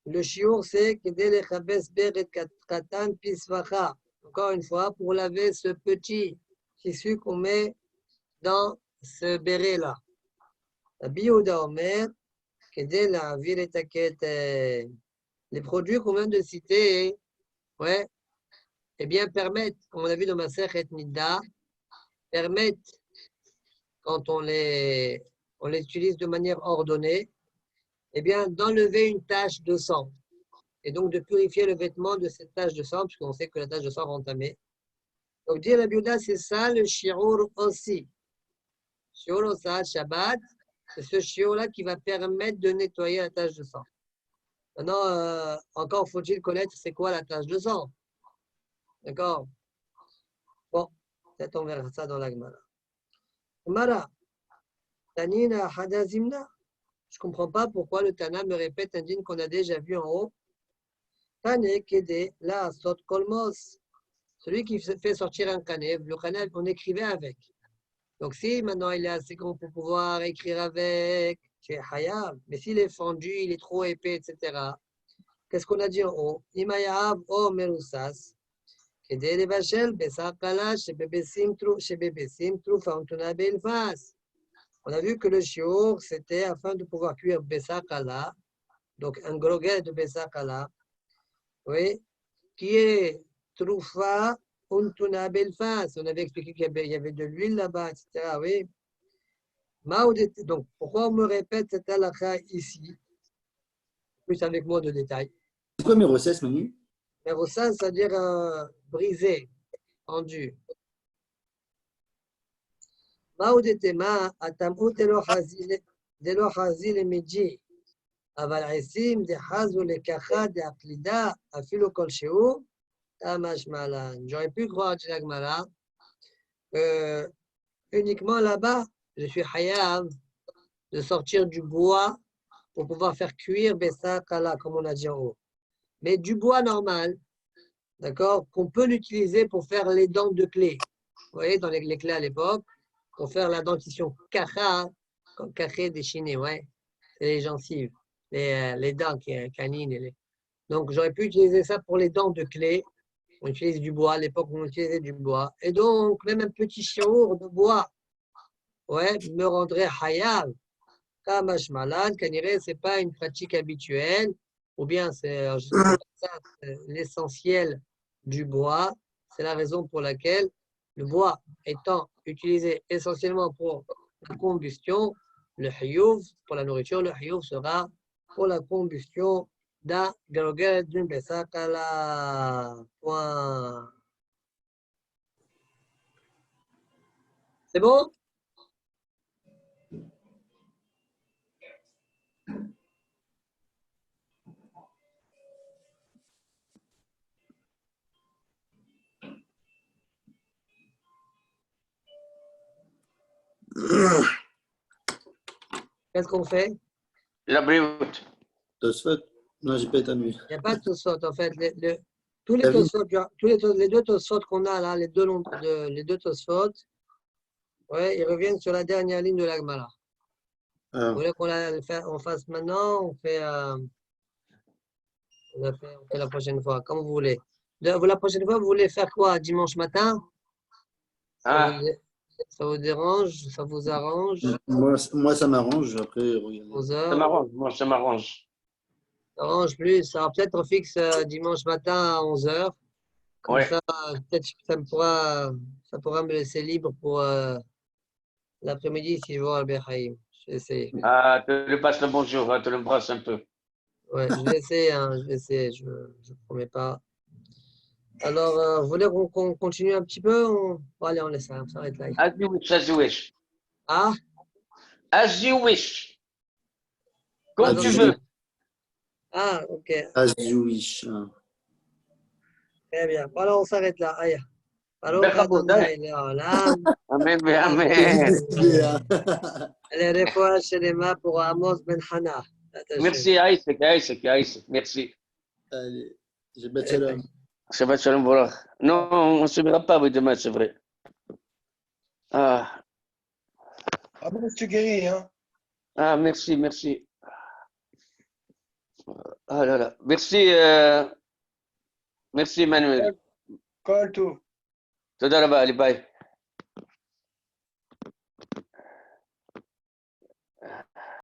Le shiur, c'est Kedele Chabes Beret Katan Pisvacha. Encore une fois, pour laver ce petit tissu qu'on met dans ce béret-là. La Biyouda Omer, Kedele Avir et Taket. Les produits qu'on vient de citer, ouais, eh bien, permettent, comme on a vu dans ma Sechet Nida, permettent, quand on les utilise de manière ordonnée, eh bien, d'enlever une tache de sang et donc de purifier le vêtement de cette tache de sang, puisqu'on sait que la tache de sang va entamer. Donc, dire la Biouda, c'est ça le shiur aussi. Shiur Osat Shabbat, c'est ce shiur-là qui va permettre de nettoyer la tache de sang. Maintenant, encore faut-il connaître c'est quoi la tache de sang. D'accord? Bon, peut-être on verra ça dans la Gemara. Gemara, Tanina Hadazimna. Je ne comprends pas pourquoi le Tana me répète un dîne qu'on a déjà vu en haut. Tane Kede la Sot Kolmos. Celui qui fait sortir un kanev, le kanev, on écrivait avec. Donc si maintenant il est assez grand pour pouvoir écrire avec, c'est hayab. Mais s'il est fendu, il est trop épais, etc. Qu'est-ce qu'on a dit en haut? Imayav o merusas. Kede levashel besakala shebebesim trufa untuna belfas. On a vu que le shiur, c'était afin de pouvoir cuire besakala, donc un groguet de besakala, oui, qui est trufa untuna belfas. On avait expliqué qu'il y avait de l'huile là-bas, etc. Oui. Donc, pourquoi on me répète cette halakha ici? Plus avec moins de détails. C'est quoi Merosas, Manu? Merosas, c'est-à-dire brisé, tendu. Maoudetema, atamut delo hazil medji. אבל העצים דחזו לקחה דאקלידה אפילו כלשהו, תמשמע לן. J'aurais pu croire, dit la Gemara, uniquement là-bas, je suis hayav de sortir du bois pour pouvoir faire cuire besakala, comme on a dit en haut. Mais du bois normal, d'accord, qu'on peut l'utiliser pour faire les dents de clé. Vous voyez, dans les clés à l'époque, pour faire la dentition kacha, comme kaché déchiné, ouais, c'est les gencives. Les dents canines. Donc, j'aurais pu utiliser ça pour les dents de clé. On utilise du bois. À l'époque, on utilisait du bois. Et donc, même un petit shiur de bois, ouais, me rendrait hayav. Kamash malad, kanire, ce n'est pas une pratique habituelle. Ou bien, c'est l'essentiel du bois. C'est la raison pour laquelle le bois étant utilisé essentiellement pour la combustion, le hiyuv, pour la nourriture, le hiyuv sera pour la combustion d'un groguet d'une besakala. Point. C'est bon? Qu'est-ce qu'on fait? La brioute. Tosfot? Non, j'ai pas été amené. Il n'y a pas de tosfot, en fait. Tous les tosfot, les deux tosfot qu'on a là, les deux tosfot, ouais, ils reviennent sur la dernière ligne de la Gemara. Vous voulez qu'on fasse maintenant? On fait la prochaine fois, comme vous voulez. La prochaine fois, vous voulez faire quoi? Dimanche matin? Ça vous dérange? Ça vous arrange? Moi, ça m'arrange. Après, regardez. 11 Ça heures. m'arrange, moi, ça m'arrange. Ça arrange plus. Alors peut-être on fixe dimanche matin à 11 heures. Comme Ouais. ça, peut-être ça pourra me laisser libre pour l'après-midi si je vois Albert Haïm. Je vais essayer. Ah, tu lui passes le bonjour, tu l'embrasses un peu. Ouais, je vais essayer, hein, je ne promets pas. Alors, vous voulez qu'on continue un petit peu? Bon, allez, on laisse ça, on s'arrête là. As you wish, as you wish. Ah? As you wish. Comme As tu you veux. Ah, ok. As you wish. Très bien. Voilà, on s'arrête là. Aïe. Bechabod, hein? Amen, amen. Les réfoua shelema pour Amos Ben Hana. Merci, Isaac, merci. Allez, Shabbat Shalom. Shabbat Shalom, voilà. Non, on ne se verra pas oui, demain, c'est vrai. Ah. Ah bon, tu guéris, hein? Ah, merci, merci. Ah là là. Merci, merci Emmanuel. Colle tout. תודה רבה, ליבאי.